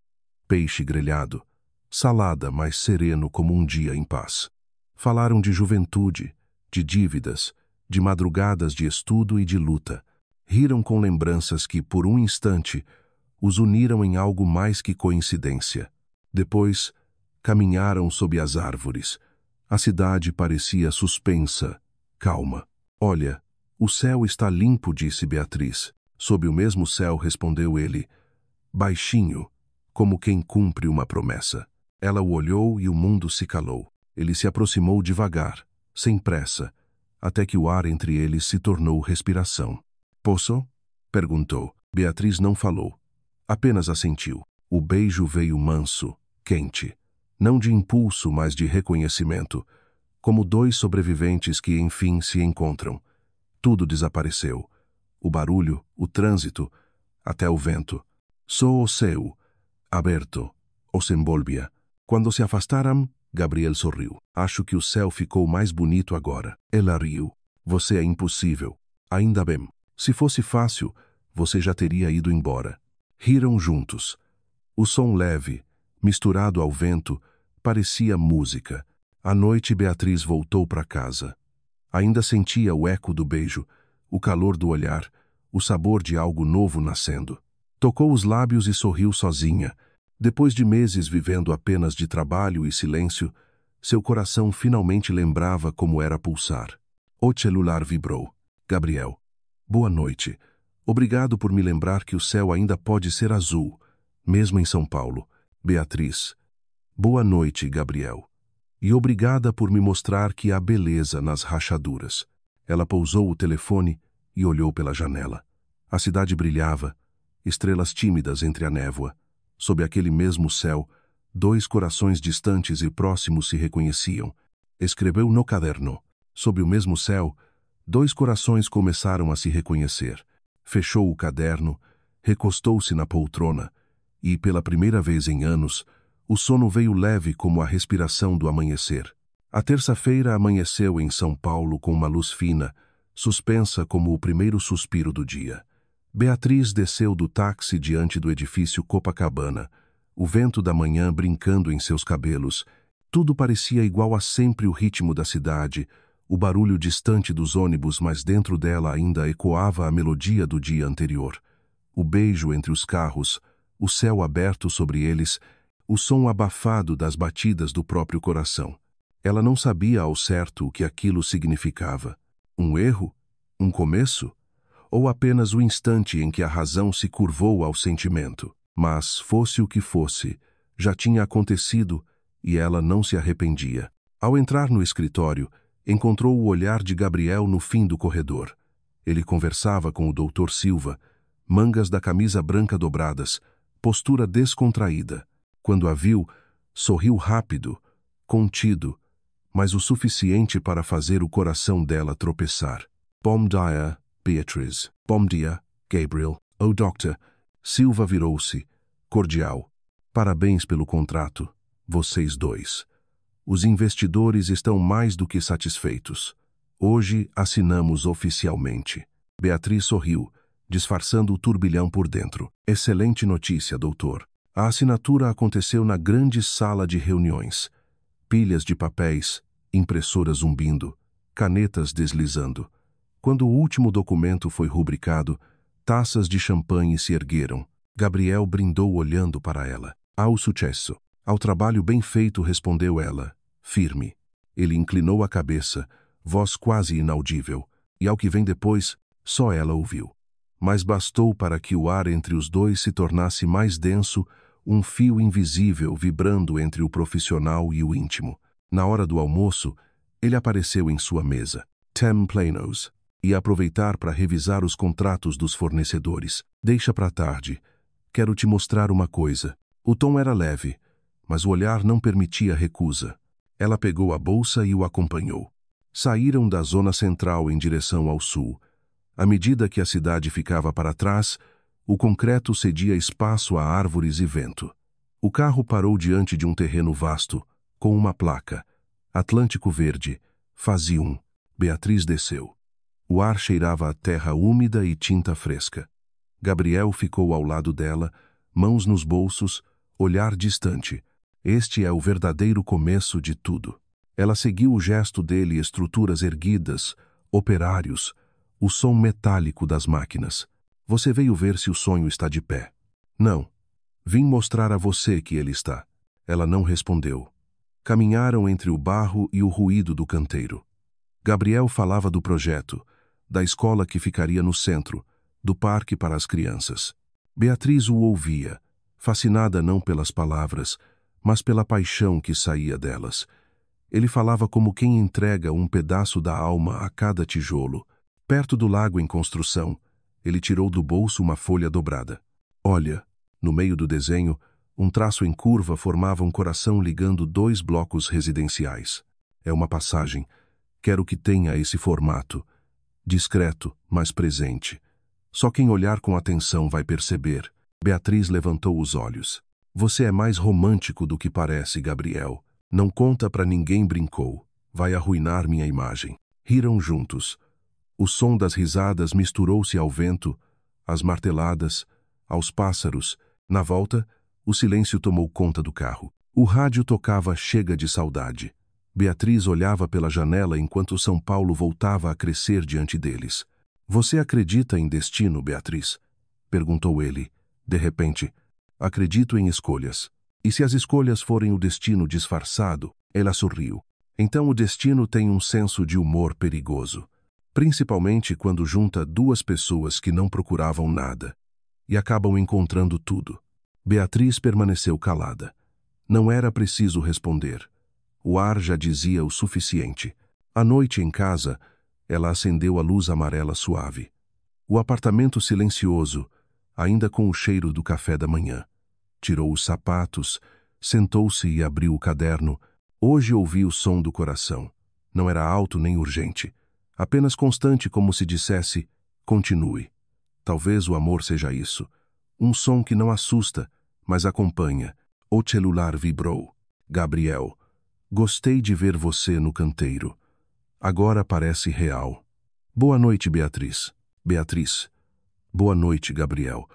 peixe grelhado, salada, mais sereno como um dia em paz. Falaram de juventude, de dívidas, de madrugadas de estudo e de luta. Riram com lembranças que, por um instante, os uniram em algo mais que coincidência. Depois, caminharam sob as árvores. A cidade parecia suspensa, calma. Olha, o céu está limpo, disse Beatriz. Sob o mesmo céu, respondeu ele, baixinho, como quem cumpre uma promessa. Ela o olhou e o mundo se calou. Ele se aproximou devagar, sem pressa, até que o ar entre eles se tornou respiração. Posso? Perguntou. Beatriz não falou. Apenas assentiu. O beijo veio manso, quente. Não de impulso, mas de reconhecimento. Como dois sobreviventes que, enfim, se encontram. Tudo desapareceu. O barulho, o trânsito, até o vento. Só o céu, aberto, os envolvia. Quando se afastaram, Gabriel sorriu. Acho que o céu ficou mais bonito agora. Ela riu. Você é impossível. Ainda bem. Se fosse fácil, você já teria ido embora. Riram juntos. O som leve, misturado ao vento, parecia música. À noite, Beatriz voltou para casa. Ainda sentia o eco do beijo, o calor do olhar, o sabor de algo novo nascendo. Tocou os lábios e sorriu sozinha. Depois de meses vivendo apenas de trabalho e silêncio, seu coração finalmente lembrava como era pulsar. O celular vibrou. Gabriel. Boa noite. Obrigado por me lembrar que o céu ainda pode ser azul, mesmo em São Paulo. Beatriz. Boa noite, Gabriel. E obrigada por me mostrar que há beleza nas rachaduras. Ela pousou o telefone e olhou pela janela. A cidade brilhava, estrelas tímidas entre a névoa. Sob aquele mesmo céu, dois corações distantes e próximos se reconheciam. Escreveu no caderno. Sob o mesmo céu, dois corações começaram a se reconhecer. Fechou o caderno, recostou-se na poltrona e, pela primeira vez em anos, o sono veio leve como a respiração do amanhecer. A terça-feira amanheceu em São Paulo com uma luz fina, suspensa como o primeiro suspiro do dia. Beatriz desceu do táxi diante do edifício Copacabana, o vento da manhã brincando em seus cabelos. Tudo parecia igual a sempre o ritmo da cidade, o barulho distante dos ônibus, mas dentro dela ainda ecoava a melodia do dia anterior. O beijo entre os carros, o céu aberto sobre eles, o som abafado das batidas do próprio coração. Ela não sabia ao certo o que aquilo significava. Um erro? Um começo? Ou apenas o instante em que a razão se curvou ao sentimento? Mas, fosse o que fosse, já tinha acontecido e ela não se arrependia. Ao entrar no escritório, encontrou o olhar de Gabriel no fim do corredor. Ele conversava com o Dr. Silva, mangas da camisa branca dobradas, postura descontraída. Quando a viu, sorriu rápido, contido, mas o suficiente para fazer o coração dela tropeçar. Bom dia, Beatriz. Bom dia, Gabriel. Oh, Doctor. Silva virou-se, cordial. Parabéns pelo contrato, vocês dois. Os investidores estão mais do que satisfeitos. Hoje assinamos oficialmente. Beatriz sorriu, disfarçando o turbilhão por dentro. Excelente notícia, doutor. A assinatura aconteceu na grande sala de reuniões. Pilhas de papéis, impressoras zumbindo, canetas deslizando. Quando o último documento foi rubricado, taças de champanhe se ergueram. Gabriel brindou olhando para ela. Ao sucesso. Ao trabalho bem feito, respondeu ela, firme. Ele inclinou a cabeça, voz quase inaudível, e ao que vem depois, só ela ouviu. Mas bastou para que o ar entre os dois se tornasse mais denso, um fio invisível vibrando entre o profissional e o íntimo. Na hora do almoço, ele apareceu em sua mesa. Tem planos. E aproveitar para revisar os contratos dos fornecedores. Deixa para tarde. Quero te mostrar uma coisa. O tom era leve, mas o olhar não permitia recusa. Ela pegou a bolsa e o acompanhou. Saíram da zona central em direção ao sul. À medida que a cidade ficava para trás, o concreto cedia espaço a árvores e vento. O carro parou diante de um terreno vasto, com uma placa. Atlântico Verde, fase 1. Beatriz desceu. O ar cheirava a terra úmida e tinta fresca. Gabriel ficou ao lado dela, mãos nos bolsos, olhar distante. Este é o verdadeiro começo de tudo. Ela seguiu o gesto dele, estruturas erguidas, operários, o som metálico das máquinas. Você veio ver se o sonho está de pé. Não. Vim mostrar a você que ele está. Ela não respondeu. Caminharam entre o barro e o ruído do canteiro. Gabriel falava do projeto, da escola que ficaria no centro, do parque para as crianças. Beatriz o ouvia, fascinada não pelas palavras, mas pela paixão que saía delas. Ele falava como quem entrega um pedaço da alma a cada tijolo. Perto do lago em construção, ele tirou do bolso uma folha dobrada. Olha, no meio do desenho, um traço em curva formava um coração ligando dois blocos residenciais. É uma passagem. Quero que tenha esse formato. Discreto, mas presente. Só quem olhar com atenção vai perceber. Beatriz levantou os olhos. Você é mais romântico do que parece, Gabriel. Não conta pra ninguém, brincou. Vai arruinar minha imagem. Riram juntos. O som das risadas misturou-se ao vento, às marteladas, aos pássaros. Na volta, o silêncio tomou conta do carro. O rádio tocava Chega de Saudade. Beatriz olhava pela janela enquanto São Paulo voltava a crescer diante deles. Você acredita em destino, Beatriz? Perguntou ele, de repente. Acredito em escolhas. E se as escolhas forem o destino disfarçado? Ela sorriu. Então o destino tem um senso de humor perigoso. Principalmente quando junta duas pessoas que não procuravam nada e acabam encontrando tudo. Beatriz permaneceu calada. Não era preciso responder. O ar já dizia o suficiente. À noite em casa, ela acendeu a luz amarela suave. O apartamento silencioso, ainda com o cheiro do café da manhã. Tirou os sapatos, sentou-se e abriu o caderno. Hoje ouvi o som do coração. Não era alto nem urgente. Apenas constante, como se dissesse, continue. Talvez o amor seja isso. Um som que não assusta, mas acompanha. O celular vibrou. Gabriel. Gostei de ver você no canteiro. Agora parece real. Boa noite, Beatriz. Beatriz. Boa noite, Gabriel.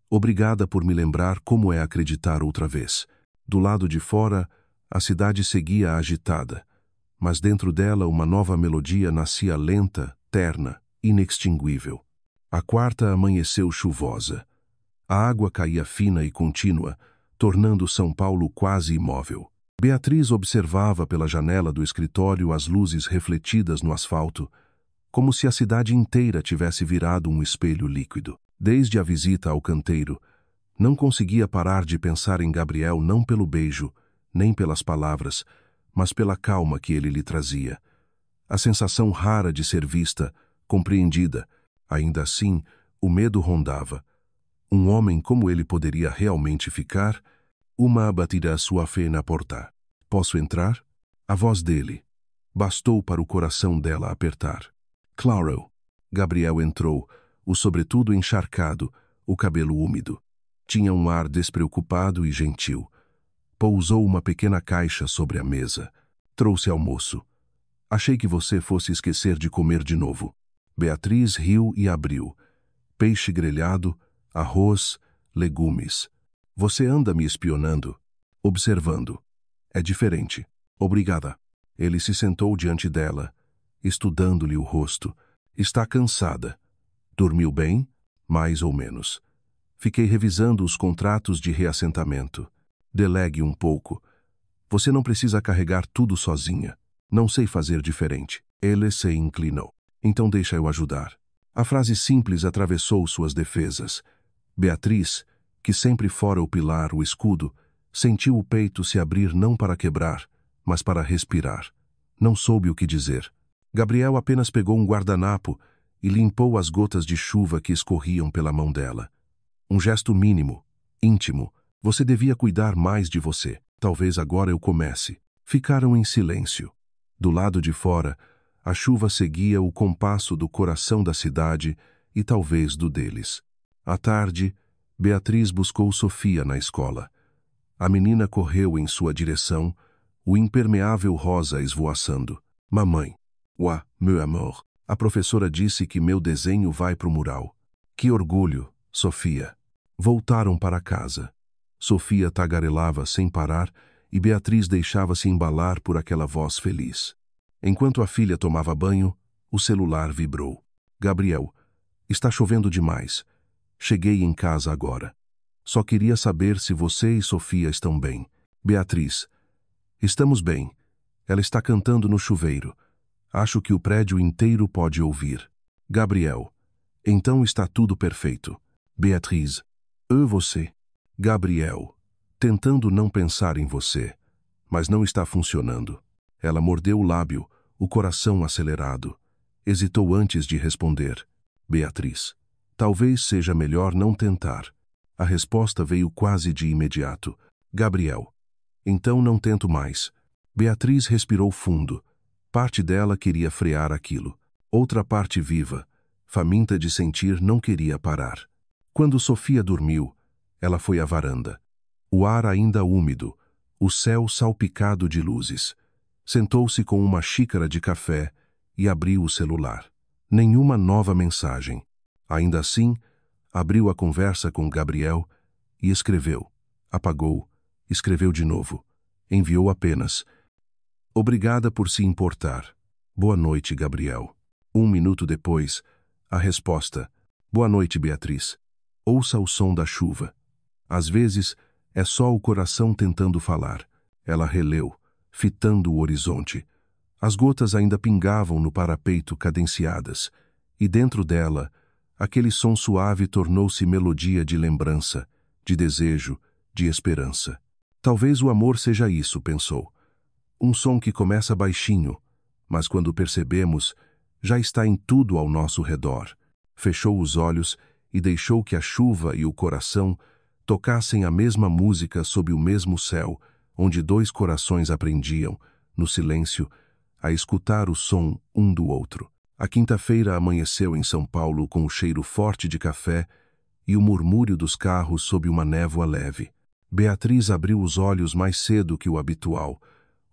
Obrigada por me lembrar como é acreditar outra vez. Do lado de fora, a cidade seguia agitada, mas dentro dela uma nova melodia nascia lenta, terna, inextinguível. A quarta amanheceu chuvosa. A água caía fina e contínua, tornando São Paulo quase imóvel. Beatriz observava pela janela do escritório as luzes refletidas no asfalto, como se a cidade inteira tivesse virado um espelho líquido. Desde a visita ao canteiro, não conseguia parar de pensar em Gabriel não pelo beijo, nem pelas palavras, mas pela calma que ele lhe trazia. A sensação rara de ser vista, compreendida. Ainda assim, o medo rondava. Um homem como ele poderia realmente ficar? Uma batida sua fé na porta. Posso entrar? A voz dele. Bastou para o coração dela apertar. Claro. Gabriel entrou, o sobretudo encharcado, o cabelo úmido. Tinha um ar despreocupado e gentil. Pousou uma pequena caixa sobre a mesa. Trouxe almoço. Achei que você fosse esquecer de comer de novo. Beatriz riu e abriu. Peixe grelhado, arroz, legumes. Você anda me espionando, observando. É diferente. Obrigada. Ele se sentou diante dela, estudando-lhe o rosto. Está cansada. Dormiu bem? Mais ou menos. Fiquei revisando os contratos de reassentamento. Delegue um pouco. Você não precisa carregar tudo sozinha. Não sei fazer diferente. Ele se inclinou. Então deixa eu ajudar. A frase simples atravessou suas defesas. Beatriz, que sempre fora o pilar, o escudo, sentiu o peito se abrir não para quebrar, mas para respirar. Não soube o que dizer. Gabriel apenas pegou um guardanapo e limpou as gotas de chuva que escorriam pela mão dela. Um gesto mínimo, íntimo. Você devia cuidar mais de você. Talvez agora eu comece. Ficaram em silêncio. Do lado de fora, a chuva seguia o compasso do coração da cidade e talvez do deles. À tarde, Beatriz buscou Sofia na escola. A menina correu em sua direção, o impermeável rosa esvoaçando. Mamãe. Ouah, meu amor. A professora disse que meu desenho vai pro mural. Que orgulho, Sofia. Voltaram para casa. Sofia tagarelava sem parar e Beatriz deixava-se embalar por aquela voz feliz. Enquanto a filha tomava banho, o celular vibrou. Gabriel, está chovendo demais. Cheguei em casa agora. Só queria saber se você e Sofia estão bem. Beatriz, estamos bem. Ela está cantando no chuveiro. Acho que o prédio inteiro pode ouvir. Gabriel, então está tudo perfeito. Beatriz, você. Gabriel, tentando não pensar em você, mas não está funcionando. Ela mordeu o lábio, o coração acelerado. Hesitou antes de responder. Beatriz, talvez seja melhor não tentar. A resposta veio quase de imediato. Gabriel, então não tento mais. Beatriz respirou fundo. Parte dela queria frear aquilo. Outra parte viva, faminta de sentir, não queria parar. Quando Sofia dormiu, ela foi à varanda. O ar ainda úmido, o céu salpicado de luzes. Sentou-se com uma xícara de café e abriu o celular. Nenhuma nova mensagem. Ainda assim, abriu a conversa com Gabriel e escreveu. Apagou, escreveu de novo. Enviou apenas: obrigada por se importar. Boa noite, Gabriel. 1 minuto depois, A resposta: boa noite, Beatriz. Ouça o som da chuva. Às vezes, é só o coração tentando falar. Ela releu, fitando o horizonte. As gotas ainda pingavam no parapeito cadenciadas, e dentro dela, aquele som suave tornou-se melodia de lembrança, de desejo, de esperança. Talvez o amor seja isso, pensou. Um som que começa baixinho, mas quando percebemos, já está em tudo ao nosso redor. Fechou os olhos e deixou que a chuva e o coração tocassem a mesma música sob o mesmo céu, onde dois corações aprendiam, no silêncio, a escutar o som um do outro. A quinta-feira amanheceu em São Paulo com o cheiro forte de café e o murmúrio dos carros sob uma névoa leve. Beatriz abriu os olhos mais cedo que o habitual,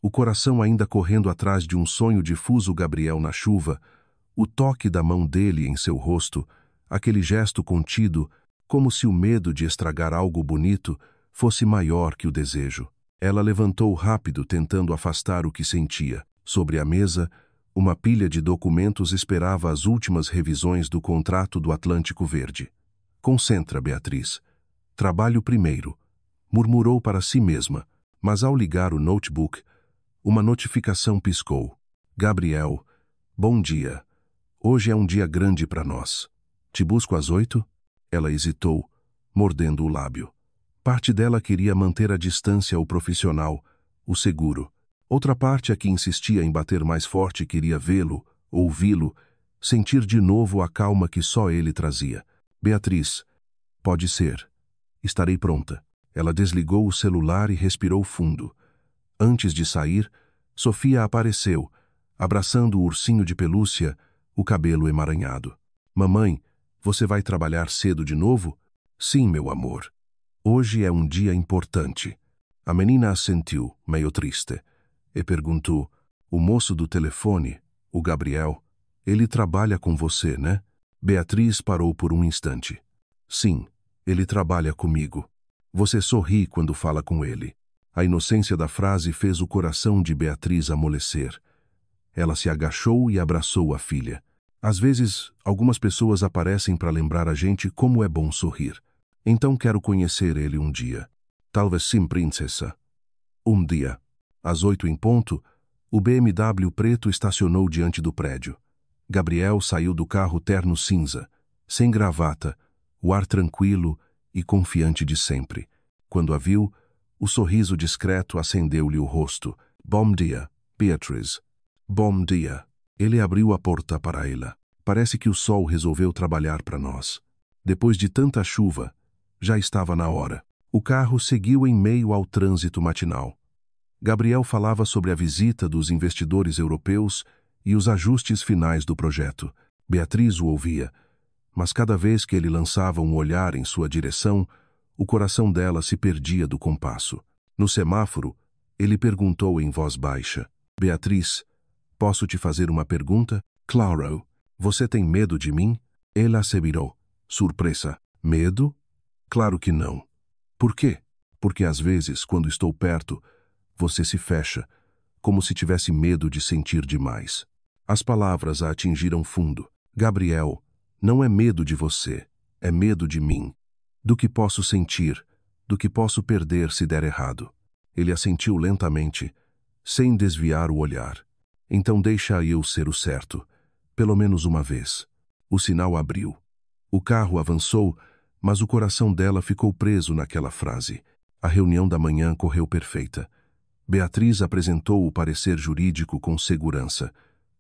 o coração ainda correndo atrás de um sonho difuso. Gabriel na chuva, o toque da mão dele em seu rosto, aquele gesto contido, como se o medo de estragar algo bonito fosse maior que o desejo. Ela levantou rápido, tentando afastar o que sentia. Sobre a mesa, uma pilha de documentos esperava as últimas revisões do contrato do Atlântico Verde. Concentra, Beatriz. Trabalho primeiro, murmurou para si mesma, mas ao ligar o notebook, uma notificação piscou. Gabriel, bom dia. Hoje é um dia grande para nós. Te busco às 8? Ela hesitou, mordendo o lábio. Parte dela queria manter a distância ao profissional, o seguro. Outra parte, a que insistia em bater mais forte, queria vê-lo, ouvi-lo, sentir de novo a calma que só ele trazia. Beatriz, pode ser. Estarei pronta. Ela desligou o celular e respirou fundo. Antes de sair, Sofia apareceu, abraçando o ursinho de pelúcia, o cabelo emaranhado. Mamãe, você vai trabalhar cedo de novo? Sim, meu amor. Hoje é um dia importante. A menina assentiu, meio triste, e perguntou: o moço do telefone, o Gabriel, ele trabalha com você, né? Beatriz parou por um instante. Sim, ele trabalha comigo. Você sorri quando fala com ele. A inocência da frase fez o coração de Beatriz amolecer. Ela se agachou e abraçou a filha. Às vezes, algumas pessoas aparecem para lembrar a gente como é bom sorrir. Então quero conhecer ele um dia. Talvez sim, princesa. Um dia. Às 8 em ponto, o BMW preto estacionou diante do prédio. Gabriel saiu do carro terno cinza, sem gravata, o ar tranquilo e confiante de sempre. Quando a viu, o sorriso discreto acendeu-lhe o rosto. Bom dia, Beatriz. Bom dia. Ele abriu a porta para ela. Parece que o sol resolveu trabalhar para nós. Depois de tanta chuva, já estava na hora. O carro seguiu em meio ao trânsito matinal. Gabriel falava sobre a visita dos investidores europeus e os ajustes finais do projeto. Beatriz o ouvia, mas cada vez que ele lançava um olhar em sua direção, o coração dela se perdia do compasso. No semáforo, ele perguntou em voz baixa: Beatriz, posso te fazer uma pergunta? Claro. Você tem medo de mim? Ela se virou, surpresa. Medo? Claro que não. Por quê? Porque às vezes, quando estou perto, você se fecha, como se tivesse medo de sentir demais. As palavras a atingiram fundo. Gabriel, não é medo de você, é medo de mim. Do que posso sentir, do que posso perder se der errado. Ele assentiu lentamente, sem desviar o olhar. Então deixa eu ser o certo, pelo menos uma vez. O sinal abriu. O carro avançou, mas o coração dela ficou preso naquela frase. A reunião da manhã correu perfeita. Beatriz apresentou o parecer jurídico com segurança.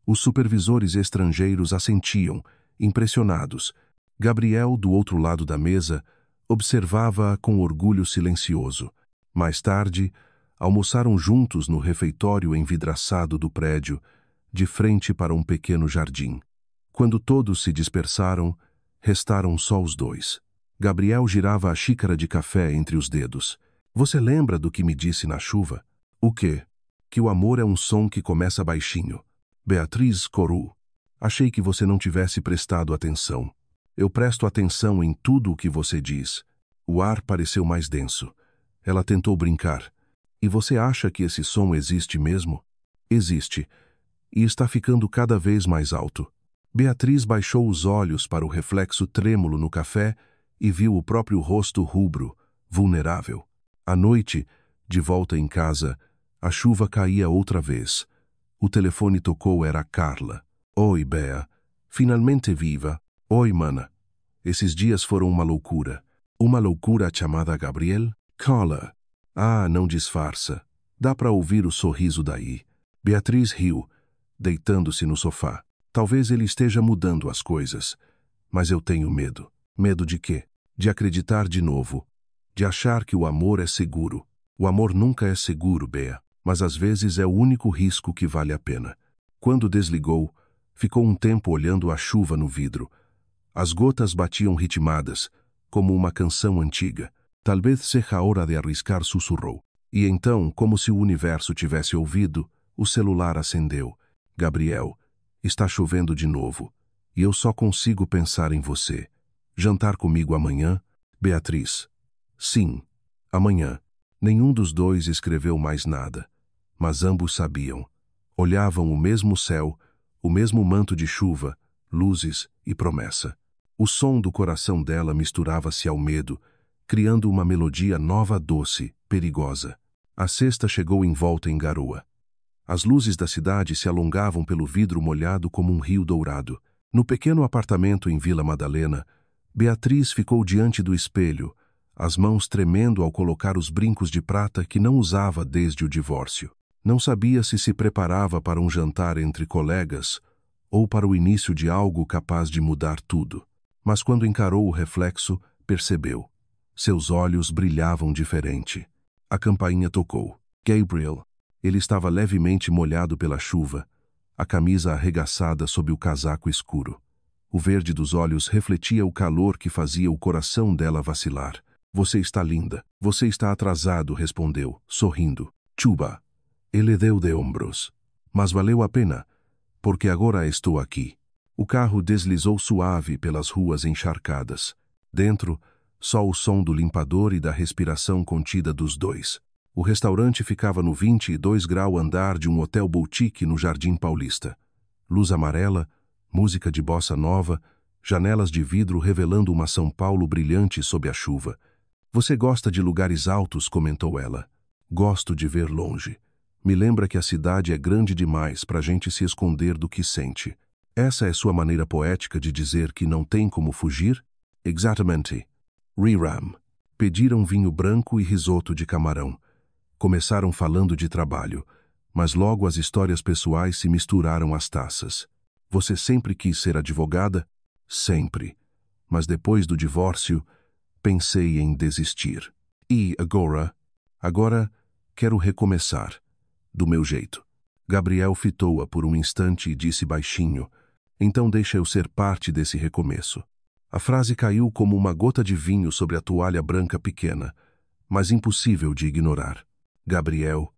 Os supervisores estrangeiros assentiam, impressionados. Gabriel, do outro lado da mesa, observava-a com orgulho silencioso. Mais tarde, almoçaram juntos no refeitório envidraçado do prédio, de frente para um pequeno jardim. Quando todos se dispersaram, restaram só os dois. Gabriel girava a xícara de café entre os dedos. Você lembra do que me disse na chuva? O quê? Que o amor é um som que começa baixinho. Beatriz corou. Achei que você não tivesse prestado atenção. Eu presto atenção em tudo o que você diz. O ar pareceu mais denso. Ela tentou brincar. E você acha que esse som existe mesmo? Existe. E está ficando cada vez mais alto. Beatriz baixou os olhos para o reflexo trêmulo no café e viu o próprio rosto rubro, vulnerável. À noite, de volta em casa, a chuva caía outra vez. O telefone tocou, era Carla. Oi, Bea. Finalmente viva. Oi, mana. Esses dias foram uma loucura. Uma loucura chamada Gabriel? Carla. Ah, não disfarça. Dá para ouvir o sorriso daí. Beatriz riu, deitando-se no sofá. Talvez ele esteja mudando as coisas. Mas eu tenho medo. Medo de quê? De acreditar de novo. De achar que o amor é seguro. O amor nunca é seguro, Bea, mas às vezes é o único risco que vale a pena. Quando desligou, ficou um tempo olhando a chuva no vidro. As gotas batiam ritmadas, como uma canção antiga. Talvez seja a hora de arriscar, sussurrou. E então, como se o universo tivesse ouvido, o celular acendeu. Gabriel, está chovendo de novo. E eu só consigo pensar em você. Jantar comigo amanhã? Beatriz. Sim, amanhã. Nenhum dos dois escreveu mais nada. Mas ambos sabiam. Olhavam o mesmo céu, o mesmo manto de chuva, luzes e promessa. O som do coração dela misturava-se ao medo, criando uma melodia nova, doce, perigosa. A sexta chegou envolta em garoa. As luzes da cidade se alongavam pelo vidro molhado como um rio dourado. No pequeno apartamento em Vila Madalena, Beatriz ficou diante do espelho, as mãos tremendo ao colocar os brincos de prata que não usava desde o divórcio. Não sabia se preparava para um jantar entre colegas ou para o início de algo capaz de mudar tudo. Mas quando encarou o reflexo, percebeu. Seus olhos brilhavam diferente. A campainha tocou. Gabriel. Ele estava levemente molhado pela chuva, a camisa arregaçada sob o casaco escuro. O verde dos olhos refletia o calor que fazia o coração dela vacilar. Você está linda. Você está atrasado, respondeu, sorrindo. Chuba. Ele deu de ombros. Mas valeu a pena, porque agora estou aqui. O carro deslizou suave pelas ruas encharcadas. Dentro, só o som do limpador e da respiração contida dos dois. O restaurante ficava no 22º andar de um hotel boutique no Jardim Paulista. Luz amarela, música de bossa nova, janelas de vidro revelando uma São Paulo brilhante sob a chuva. Você gosta de lugares altos, comentou ela. Gosto de ver longe. Me lembra que a cidade é grande demais para a gente se esconder do que sente. Essa é sua maneira poética de dizer que não tem como fugir? Exatamente. Riram. Pediram vinho branco e risoto de camarão. Começaram falando de trabalho, mas logo as histórias pessoais se misturaram às taças. Você sempre quis ser advogada? Sempre. Mas depois do divórcio, pensei em desistir. E agora? Agora quero recomeçar. Do meu jeito. Gabriel fitou-a por um instante e disse baixinho, então deixa eu ser parte desse recomeço. A frase caiu como uma gota de vinho sobre a toalha branca pequena, mas impossível de ignorar. Gabriel,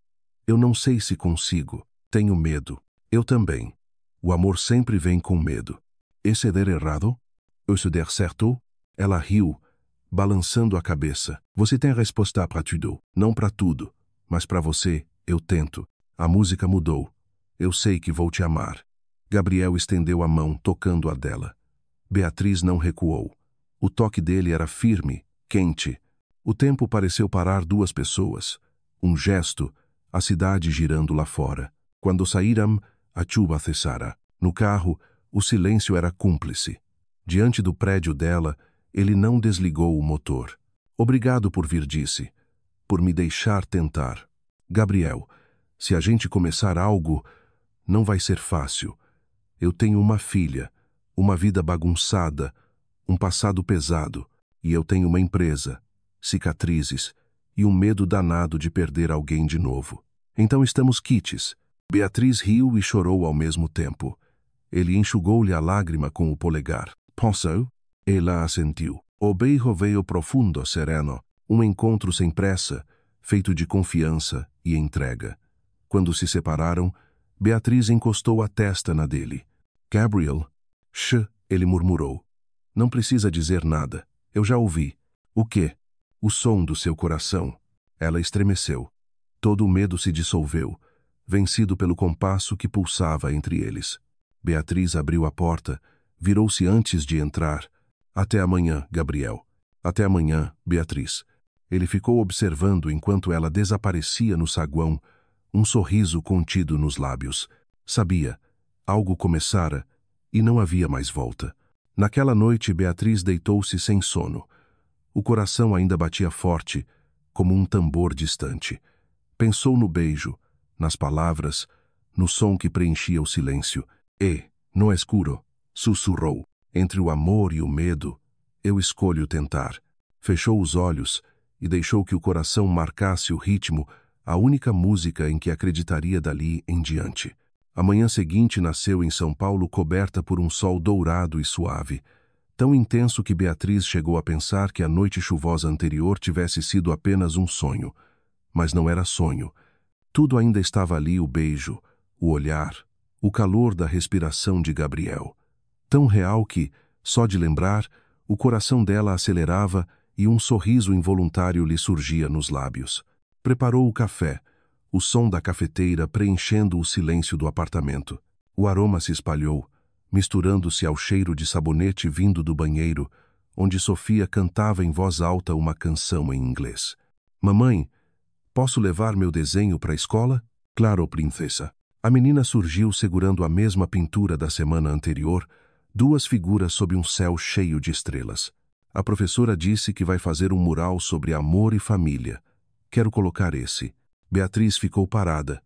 eu não sei se consigo. Tenho medo. Eu também. O amor sempre vem com medo. Esse der errado? Esse der certo? Ela riu, balançando a cabeça. Você tem a resposta para tudo. Não para tudo, mas para você, eu tento. A música mudou. Eu sei que vou te amar. Gabriel estendeu a mão, tocando a dela. Beatriz não recuou. O toque dele era firme, quente. O tempo pareceu parar duas pessoas. Um gesto, a cidade girando lá fora. Quando saíram, a chuva cessara. No carro, o silêncio era cúmplice. Diante do prédio dela, ele não desligou o motor. Obrigado por vir, disse. Por me deixar tentar. Gabriel, se a gente começar algo, não vai ser fácil. Eu tenho uma filha, uma vida bagunçada, um passado pesado, e eu tenho uma empresa, cicatrizes, e um medo danado de perder alguém de novo. Então estamos quites. Beatriz riu e chorou ao mesmo tempo. Ele enxugou-lhe a lágrima com o polegar. Posso? Ela assentiu. O beijo veio profundo, sereno, um encontro sem pressa, feito de confiança e entrega. Quando se separaram, Beatriz encostou a testa na dele. Gabriel? Ele murmurou. Não precisa dizer nada. Eu já ouvi. O quê? O som do seu coração. Ela estremeceu. Todo o medo se dissolveu, vencido pelo compasso que pulsava entre eles. Beatriz abriu a porta, virou-se antes de entrar. Até amanhã, Gabriel. Até amanhã, Beatriz. Ele ficou observando enquanto ela desaparecia no saguão, um sorriso contido nos lábios. Sabia, algo começara e não havia mais volta. Naquela noite, Beatriz deitou-se sem sono. O coração ainda batia forte, como um tambor distante. Pensou no beijo, nas palavras, no som que preenchia o silêncio. E, no escuro, sussurrou, entre o amor e o medo, eu escolho tentar. Fechou os olhos e deixou que o coração marcasse o ritmo, a única música em que acreditaria dali em diante. A manhã seguinte nasceu em São Paulo coberta por um sol dourado e suave, tão intenso que Beatriz chegou a pensar que a noite chuvosa anterior tivesse sido apenas um sonho. Mas não era sonho. Tudo ainda estava ali, o beijo, o olhar, o calor da respiração de Gabriel. Tão real que, só de lembrar, o coração dela acelerava e um sorriso involuntário lhe surgia nos lábios. Preparou o café, o som da cafeteira preenchendo o silêncio do apartamento. O aroma se espalhou, misturando-se ao cheiro de sabonete vindo do banheiro, onde Sofia cantava em voz alta uma canção em inglês. Mamãe, posso levar meu desenho para a escola? Claro, princesa. A menina surgiu segurando a mesma pintura da semana anterior, duas figuras sob um céu cheio de estrelas. A professora disse que vai fazer um mural sobre amor e família. Quero colocar esse. Beatriz ficou parada,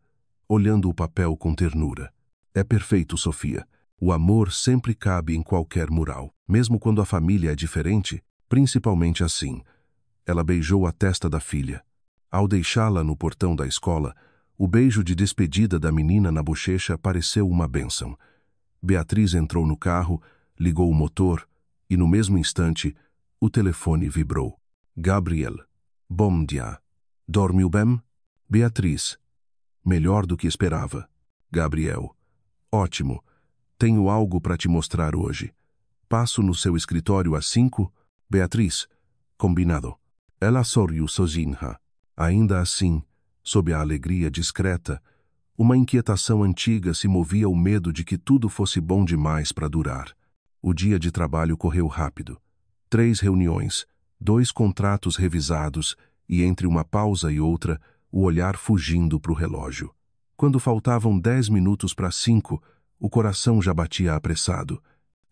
olhando o papel com ternura. É perfeito, Sofia. O amor sempre cabe em qualquer mural, mesmo quando a família é diferente, principalmente assim. Ela beijou a testa da filha. Ao deixá-la no portão da escola, o beijo de despedida da menina na bochecha pareceu uma bênção. Beatriz entrou no carro, ligou o motor e, no mesmo instante, o telefone vibrou. Gabriel. Bom dia. Dormiu bem? Beatriz. Melhor do que esperava. Gabriel. Ótimo. Tenho algo para te mostrar hoje. Passo no seu escritório às 5? Beatriz. Combinado. Ela sorriu sozinha. Ainda assim, sob a alegria discreta, uma inquietação antiga se movia ao medo de que tudo fosse bom demais para durar. O dia de trabalho correu rápido. 3 reuniões, 2 contratos revisados e, entre uma pausa e outra, o olhar fugindo para o relógio. Quando faltavam 10 minutos para 5, o coração já batia apressado.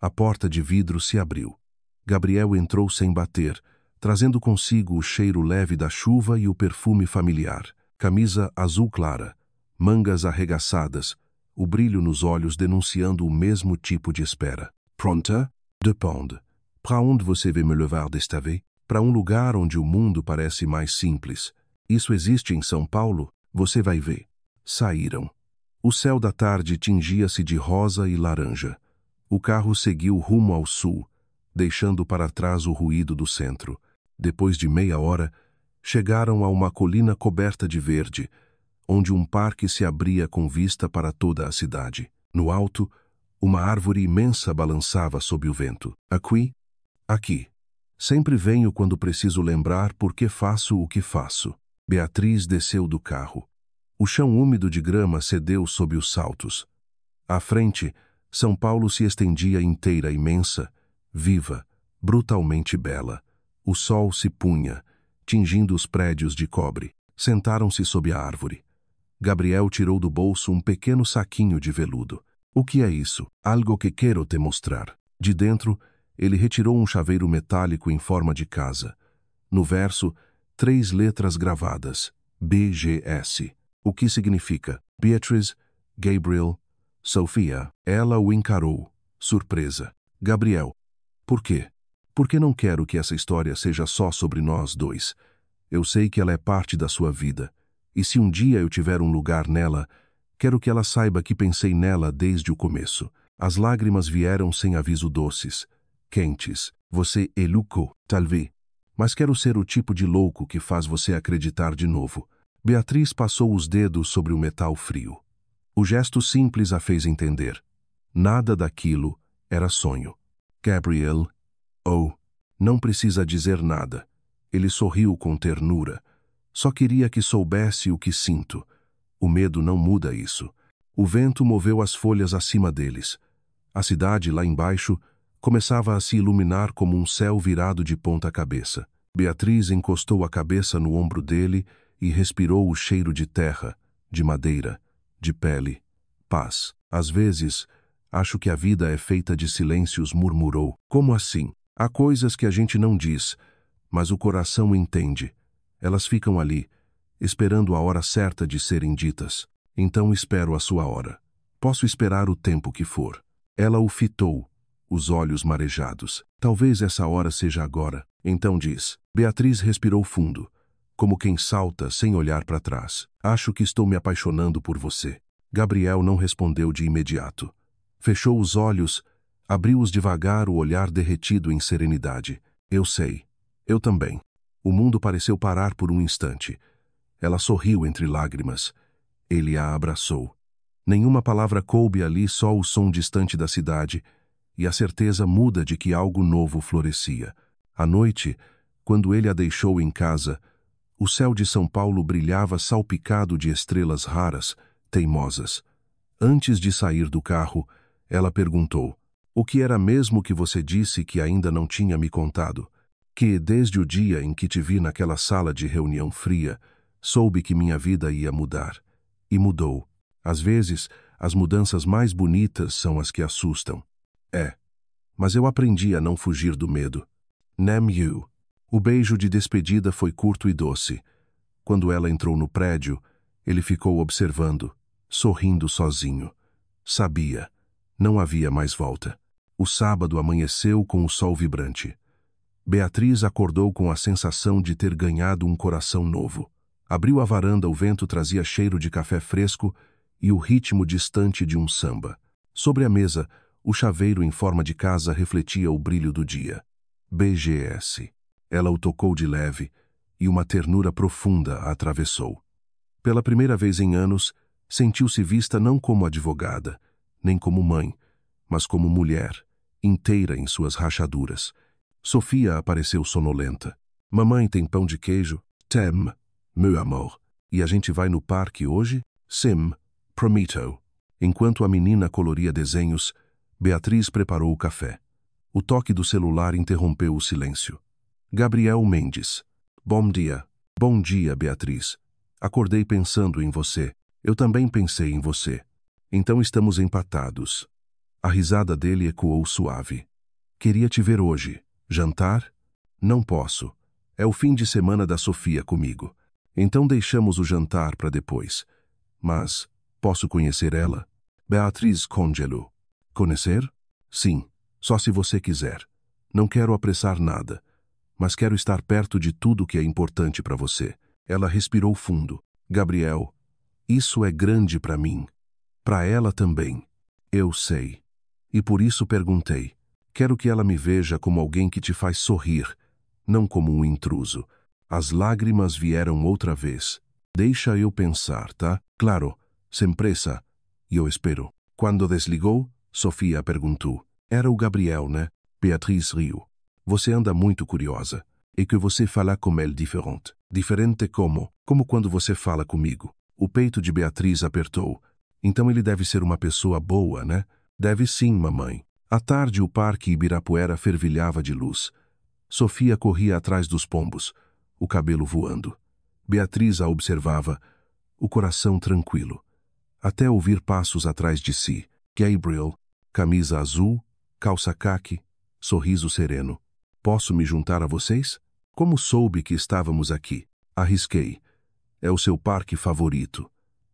A porta de vidro se abriu. Gabriel entrou sem bater, trazendo consigo o cheiro leve da chuva e o perfume familiar. Camisa azul clara, mangas arregaçadas, o brilho nos olhos denunciando o mesmo tipo de espera. Pronta? Depende. Para onde você vai me levar desta vez? Para um lugar onde o mundo parece mais simples. Isso existe em São Paulo? Você vai ver. Saíram. O céu da tarde tingia-se de rosa e laranja. O carro seguiu rumo ao sul, deixando para trás o ruído do centro. Depois de meia hora, chegaram a uma colina coberta de verde, onde um parque se abria com vista para toda a cidade. No alto, uma árvore imensa balançava sob o vento. Aqui? Aqui. Sempre venho quando preciso lembrar por que faço o que faço. Beatriz desceu do carro. O chão úmido de grama cedeu sob os saltos. À frente, São Paulo se estendia inteira, imensa, viva, brutalmente bela. O sol se punha, tingindo os prédios de cobre. Sentaram-se sob a árvore. Gabriel tirou do bolso um pequeno saquinho de veludo. O que é isso? Algo que quero te mostrar. De dentro, ele retirou um chaveiro metálico em forma de casa. No verso, 3 letras gravadas. BGS. O que significa? Beatriz, Gabriel, Sofia. Ela o encarou, surpresa. Gabriel. Por quê? Porque não quero que essa história seja só sobre nós dois. Eu sei que ela é parte da sua vida. E se um dia eu tiver um lugar nela, quero que ela saiba que pensei nela desde o começo. As lágrimas vieram sem aviso doces, quentes. Você é louco, talvez. Mas quero ser o tipo de louco que faz você acreditar de novo. Beatriz passou os dedos sobre o metal frio. O gesto simples a fez entender. Nada daquilo era sonho. Gabriel, não precisa dizer nada. Ele sorriu com ternura. Só queria que soubesse o que sinto. O medo não muda isso. O vento moveu as folhas acima deles. A cidade, lá embaixo, começava a se iluminar como um céu virado de ponta cabeça. Beatriz encostou a cabeça no ombro dele e respirou o cheiro de terra, de madeira, de pele, paz. Às vezes, acho que a vida é feita de silêncios, murmurou. Como assim? Há coisas que a gente não diz, mas o coração entende. Elas ficam ali, esperando a hora certa de serem ditas. Então espero a sua hora. Posso esperar o tempo que for. Ela o fitou, os olhos marejados. Talvez essa hora seja agora. Então diz. Beatriz respirou fundo, como quem salta sem olhar para trás. Acho que estou me apaixonando por você. Gabriel não respondeu de imediato. Fechou os olhos, abriu-os devagar, o olhar derretido em serenidade. Eu sei. Eu também. O mundo pareceu parar por um instante. Ela sorriu entre lágrimas. Ele a abraçou. Nenhuma palavra coube ali, só o som distante da cidade e a certeza muda de que algo novo florescia. À noite, quando ele a deixou em casa, o céu de São Paulo brilhava salpicado de estrelas raras, teimosas. Antes de sair do carro, ela perguntou: o que era mesmo que você disse que ainda não tinha me contado? Que, desde o dia em que te vi naquela sala de reunião fria, soube que minha vida ia mudar. E mudou. Às vezes, as mudanças mais bonitas são as que assustam. É. Mas eu aprendi a não fugir do medo. Nem you. O beijo de despedida foi curto e doce. Quando ela entrou no prédio, ele ficou observando, sorrindo sozinho. Sabia. Não havia mais volta. O sábado amanheceu com o sol vibrante. Beatriz acordou com a sensação de ter ganhado um coração novo. Abriu a varanda, o vento trazia cheiro de café fresco e o ritmo distante de um samba. Sobre a mesa, o chaveiro em forma de casa refletia o brilho do dia. BGS. Ela o tocou de leve e uma ternura profunda a atravessou. Pela primeira vez em anos, sentiu-se vista não como advogada, nem como mãe, mas como mulher, inteira em suas rachaduras. Sofia apareceu sonolenta. Mamãe tem pão de queijo? Tem, meu amor. E a gente vai no parque hoje? Sim, prometo. Enquanto a menina coloria desenhos, Beatriz preparou o café. O toque do celular interrompeu o silêncio. Gabriel Mendes. Bom dia. Bom dia, Beatriz. Acordei pensando em você. Eu também pensei em você. Então estamos empatados. A risada dele ecoou suave. Queria te ver hoje. Jantar? Não posso. É o fim de semana da Sofia comigo. Então deixamos o jantar para depois. Mas posso conhecer ela? Beatriz congelou. Conhecer? Sim, só se você quiser. Não quero apressar nada, mas quero estar perto de tudo que é importante para você. Ela respirou fundo. Gabriel, isso é grande para mim. Para ela também. Eu sei. E por isso perguntei. Quero que ela me veja como alguém que te faz sorrir, não como um intruso. As lágrimas vieram outra vez. Deixa eu pensar, tá? Claro, sem pressa. E eu espero. Quando desligou, Sofia perguntou. Era o Gabriel, né? Beatriz riu. Você anda muito curiosa. E que você fala com ele diferente. Diferente como? Como quando você fala comigo. O peito de Beatriz apertou. Então ele deve ser uma pessoa boa, né? Deve sim, mamãe. À tarde o parque Ibirapuera fervilhava de luz. Sofia corria atrás dos pombos, o cabelo voando. Beatriz a observava, o coração tranquilo, até ouvir passos atrás de si. Gabriel, camisa azul, calça caque, sorriso sereno. Posso me juntar a vocês? Como soube que estávamos aqui? Arrisquei. É o seu parque favorito.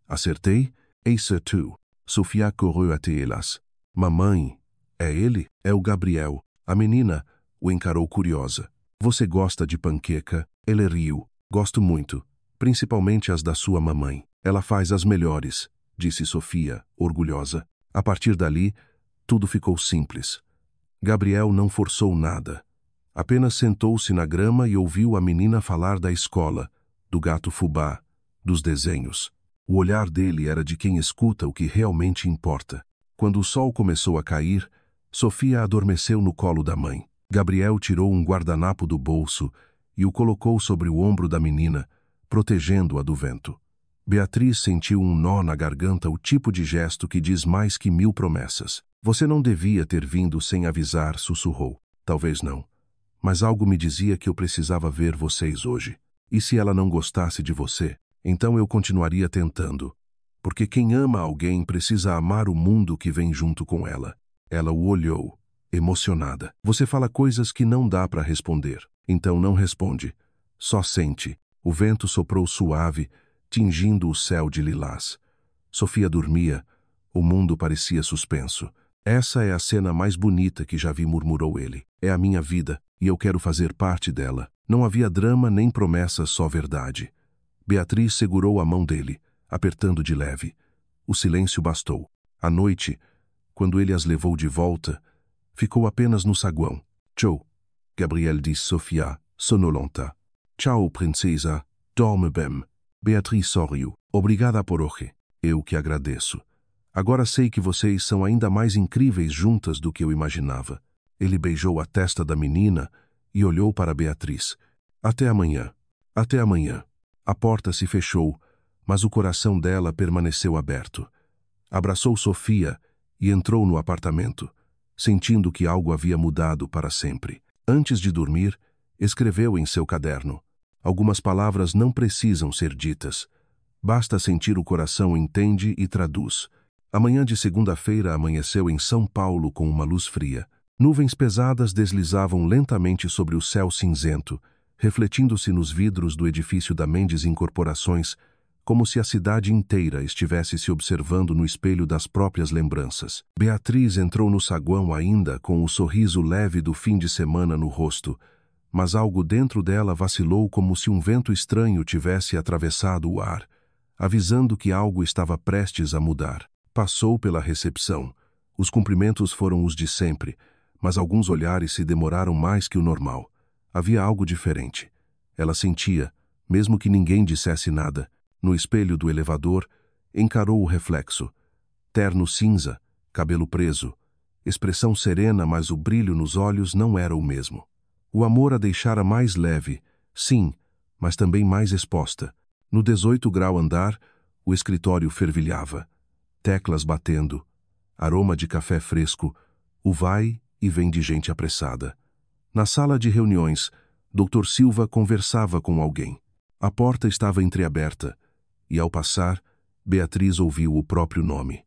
Acertei? Ace tu. Sofia correu até elas. Mamãe, é ele? É o Gabriel. A menina o encarou curiosa. Você gosta de panqueca? Ele riu. Gosto muito. Principalmente as da sua mamãe. Ela faz as melhores, disse Sofia, orgulhosa. A partir dali, tudo ficou simples. Gabriel não forçou nada. Apenas sentou-se na grama e ouviu a menina falar da escola, do gato fubá, dos desenhos. O olhar dele era de quem escuta o que realmente importa. Quando o sol começou a cair, Sofia adormeceu no colo da mãe. Gabriel tirou um guardanapo do bolso e o colocou sobre o ombro da menina, protegendo-a do vento. Beatriz sentiu um nó na garganta, o tipo de gesto que diz mais que 1000 promessas. Você não devia ter vindo sem avisar, sussurrou. Talvez não. Mas algo me dizia que eu precisava ver vocês hoje. E se ela não gostasse de você, então eu continuaria tentando. Porque quem ama alguém precisa amar o mundo que vem junto com ela. Ela o olhou, emocionada. Você fala coisas que não dá para responder. Então não responde. Só sente. O vento soprou suave, tingindo o céu de lilás. Sofia dormia. O mundo parecia suspenso. Essa é a cena mais bonita que já vi, murmurou ele. É a minha vida, e eu quero fazer parte dela. Não havia drama nem promessa, só verdade. Beatriz segurou a mão dele, apertando de leve. O silêncio bastou. À noite, quando ele as levou de volta, ficou apenas no saguão. Tchau, Gabriel disse Sofia, sonolenta. Tchau, princesa, dorme bem. Beatriz sorriu. Obrigada por hoje. Eu que agradeço. Agora sei que vocês são ainda mais incríveis juntas do que eu imaginava. Ele beijou a testa da menina e olhou para Beatriz. Até amanhã. Até amanhã. A porta se fechou, mas o coração dela permaneceu aberto. Abraçou Sofia e entrou no apartamento, sentindo que algo havia mudado para sempre. Antes de dormir, escreveu em seu caderno. Algumas palavras não precisam ser ditas. Basta sentir, o coração entende e traduz. A manhã de segunda-feira amanheceu em São Paulo com uma luz fria. Nuvens pesadas deslizavam lentamente sobre o céu cinzento, refletindo-se nos vidros do edifício da Mendes Incorporações, como se a cidade inteira estivesse se observando no espelho das próprias lembranças. Beatriz entrou no saguão ainda com o sorriso leve do fim de semana no rosto, mas algo dentro dela vacilou como se um vento estranho tivesse atravessado o ar, avisando que algo estava prestes a mudar. Passou pela recepção. Os cumprimentos foram os de sempre, mas alguns olhares se demoraram mais que o normal. Havia algo diferente. Ela sentia, mesmo que ninguém dissesse nada. No espelho do elevador, encarou o reflexo. Terno cinza, cabelo preso, expressão serena, mas o brilho nos olhos não era o mesmo. O amor a deixara mais leve, sim, mas também mais exposta. No 18º grau andar, o escritório fervilhava. Teclas batendo, aroma de café fresco, o vai e vem de gente apressada. Na sala de reuniões, Dr. Silva conversava com alguém. A porta estava entreaberta, e ao passar, Beatriz ouviu o próprio nome.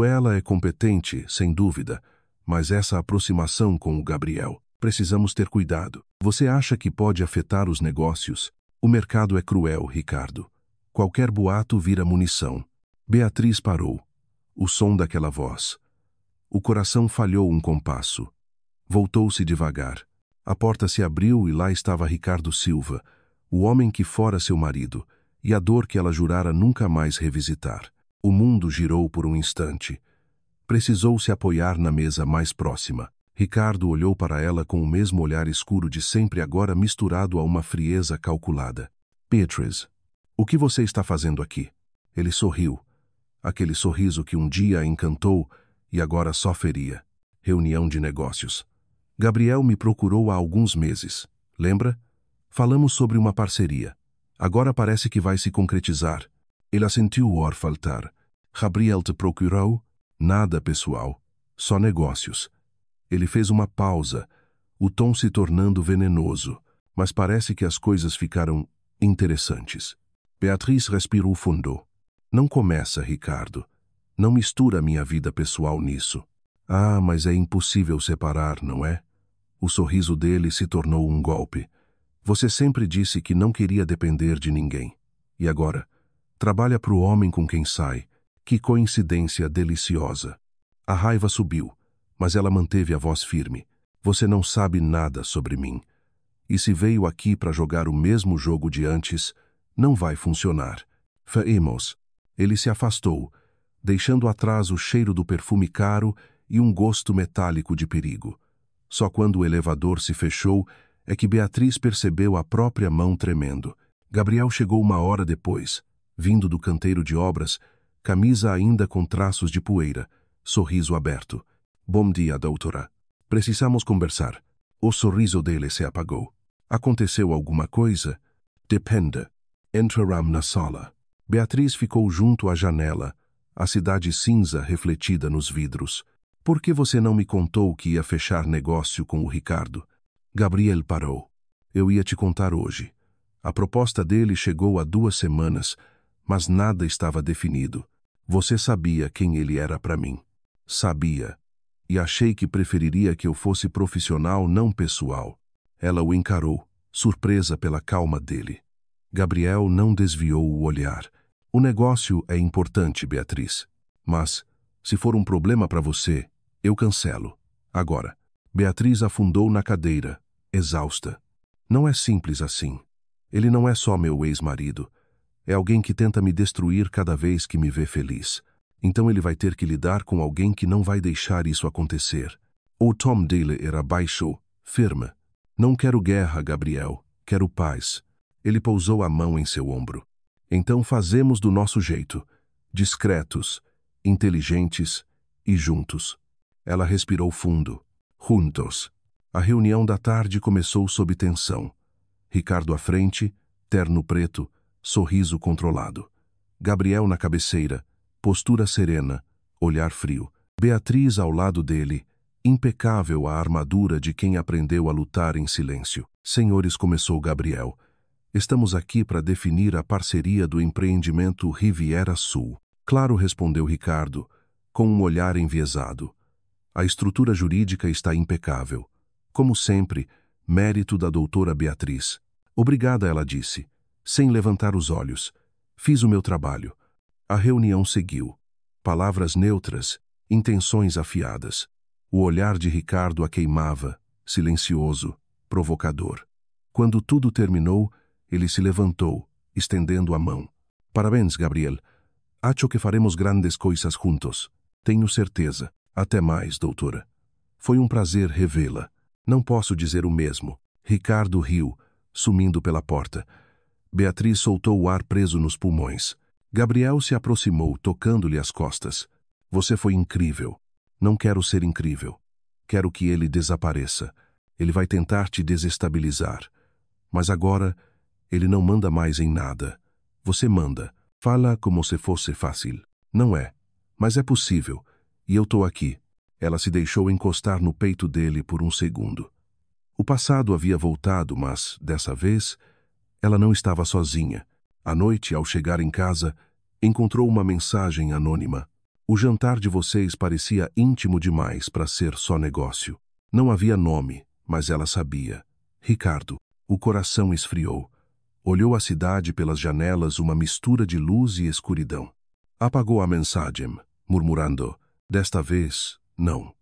Ela é competente, sem dúvida, mas essa aproximação com o Gabriel, precisamos ter cuidado. Você acha que pode afetar os negócios? O mercado é cruel, Ricardo. Qualquer boato vira munição. Beatriz parou. O som daquela voz. O coração falhou um compasso. Voltou-se devagar. A porta se abriu e lá estava Ricardo Silva, o homem que fora seu marido, e a dor que ela jurara nunca mais revisitar. O mundo girou por um instante. Precisou se apoiar na mesa mais próxima. Ricardo olhou para ela com o mesmo olhar escuro de sempre, agora misturado a uma frieza calculada. Beatriz, o que você está fazendo aqui? Ele sorriu. Aquele sorriso que um dia a encantou e agora só feria. Reunião de negócios. Gabriel me procurou há alguns meses. Lembra? Falamos sobre uma parceria. Agora parece que vai se concretizar. Ele assentiu o faltar. Gabriel te procurou? Nada pessoal. Só negócios. Ele fez uma pausa, o tom se tornando venenoso, mas parece que as coisas ficaram interessantes. Beatriz respirou fundo. Não começa, Ricardo. Não mistura minha vida pessoal nisso. Ah, mas é impossível separar, não é? O sorriso dele se tornou um golpe. Você sempre disse que não queria depender de ninguém. E agora? Trabalha para o homem com quem sai. Que coincidência deliciosa. A raiva subiu, mas ela manteve a voz firme. Você não sabe nada sobre mim. E se veio aqui para jogar o mesmo jogo de antes, não vai funcionar. Faemos. Ele se afastou, deixando atrás o cheiro do perfume caro e um gosto metálico de perigo. Só quando o elevador se fechou é que Beatriz percebeu a própria mão tremendo. Gabriel chegou uma hora depois, vindo do canteiro de obras, camisa ainda com traços de poeira, sorriso aberto. Bom dia, doutora. Precisamos conversar. O sorriso dele se apagou. Aconteceu alguma coisa? Depende. Entrarão na sala. Beatriz ficou junto à janela, a cidade cinza refletida nos vidros. Por que você não me contou que ia fechar negócio com o Ricardo? Gabriel parou. Eu ia te contar hoje. A proposta dele chegou há 2 semanas, mas nada estava definido. Você sabia quem ele era para mim. Sabia. E achei que preferiria que eu fosse profissional, não pessoal. Ela o encarou, surpresa pela calma dele. Gabriel não desviou o olhar. O negócio é importante, Beatriz. Mas, se for um problema para você, eu cancelo. Agora. Beatriz afundou na cadeira, exausta. Não é simples assim. Ele não é só meu ex-marido. É alguém que tenta me destruir cada vez que me vê feliz. Então ele vai ter que lidar com alguém que não vai deixar isso acontecer. O tom dele era baixo, firme. Não quero guerra, Gabriel. Quero paz. Ele pousou a mão em seu ombro. Então fazemos do nosso jeito. Discretos, inteligentes e juntos. Ela respirou fundo. Juntos. A reunião da tarde começou sob tensão. Ricardo à frente, terno preto, sorriso controlado. Gabriel na cabeceira, postura serena, olhar frio. Beatriz ao lado dele, impecável a armadura de quem aprendeu a lutar em silêncio. Senhores, começou Gabriel. Estamos aqui para definir a parceria do empreendimento Riviera Sul. Claro, respondeu Ricardo, com um olhar enviesado. A estrutura jurídica está impecável. Como sempre, mérito da doutora Beatriz. Obrigada, ela disse, sem levantar os olhos. Fiz o meu trabalho. A reunião seguiu. Palavras neutras, intenções afiadas. O olhar de Ricardo a queimava, silencioso, provocador. Quando tudo terminou, ele se levantou, estendendo a mão. Parabéns, Gabriel. Acho que faremos grandes coisas juntos. Tenho certeza. Até mais, doutora. Foi um prazer revê-la. Não posso dizer o mesmo. Ricardo riu, sumindo pela porta. Beatriz soltou o ar preso nos pulmões. Gabriel se aproximou, tocando-lhe as costas. Você foi incrível. Não quero ser incrível. Quero que ele desapareça. Ele vai tentar te desestabilizar. Mas agora, ele não manda mais em nada. Você manda. Fala como se fosse fácil. Não é. Mas é possível. E eu tô aqui. Ela se deixou encostar no peito dele por um segundo. O passado havia voltado, mas, dessa vez, ela não estava sozinha. À noite, ao chegar em casa, encontrou uma mensagem anônima. O jantar de vocês parecia íntimo demais para ser só negócio. Não havia nome, mas ela sabia. Ricardo. O coração esfriou. Olhou a cidade pelas janelas, uma mistura de luz e escuridão. Apagou a mensagem, murmurando, desta vez, não.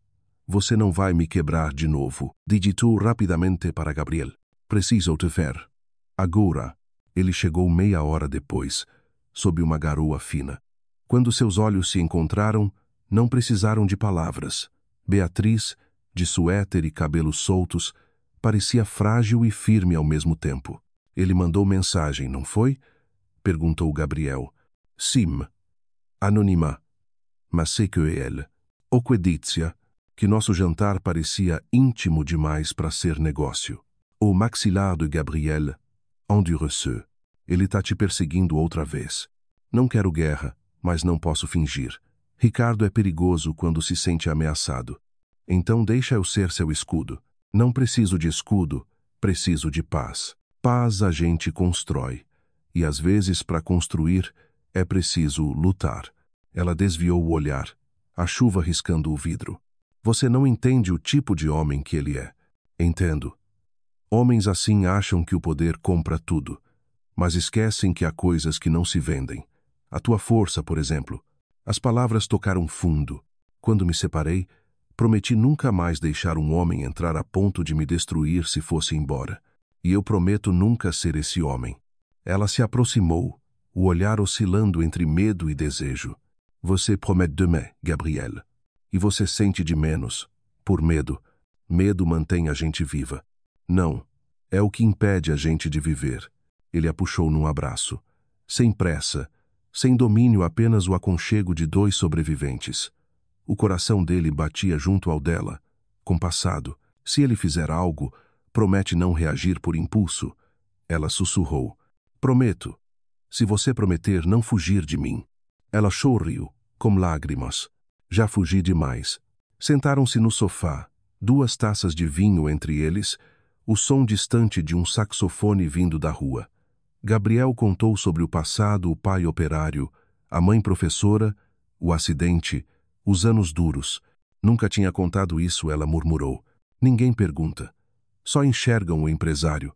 Você não vai me quebrar de novo. Digitou rapidamente para Gabriel. Preciso te ver. Agora. Ele chegou meia hora depois, sob uma garoa fina. Quando seus olhos se encontraram, não precisaram de palavras. Beatriz, de suéter e cabelos soltos, parecia frágil e firme ao mesmo tempo. Ele mandou mensagem, não foi? Perguntou Gabriel. Sim. Anônima. Mas sei que é ele. O que dizia que nosso jantar parecia íntimo demais para ser negócio. O maxilar de Gabriel endureceu. Ele está te perseguindo outra vez. Não quero guerra, mas não posso fingir. Ricardo é perigoso quando se sente ameaçado. Então deixa eu ser seu escudo. Não preciso de escudo, preciso de paz. Paz a gente constrói. E às vezes, para construir, é preciso lutar. Ela desviou o olhar, a chuva riscando o vidro. Você não entende o tipo de homem que ele é. Entendo. Homens assim acham que o poder compra tudo, mas esquecem que há coisas que não se vendem. A tua força, por exemplo. As palavras tocaram fundo. Quando me separei, prometi nunca mais deixar um homem entrar a ponto de me destruir se fosse embora. E eu prometo nunca ser esse homem. Ela se aproximou, o olhar oscilando entre medo e desejo. Você promete demain, Gabriel. E você sente de menos, por medo. Medo mantém a gente viva. Não, é o que impede a gente de viver. Ele a puxou num abraço. Sem pressa, sem domínio, apenas o aconchego de 2 sobreviventes. O coração dele batia junto ao dela, compassado. Se ele fizer algo, promete não reagir por impulso. Ela sussurrou. Prometo. Se você prometer não fugir de mim. Ela sorriu, com lágrimas. Já fugi demais. Sentaram-se no sofá, 2 taças de vinho entre eles, o som distante de um saxofone vindo da rua. Gabriel contou sobre o passado, o pai operário, a mãe professora, o acidente, os anos duros. Nunca tinha contado isso, ela murmurou. Ninguém pergunta. Só enxergam o empresário,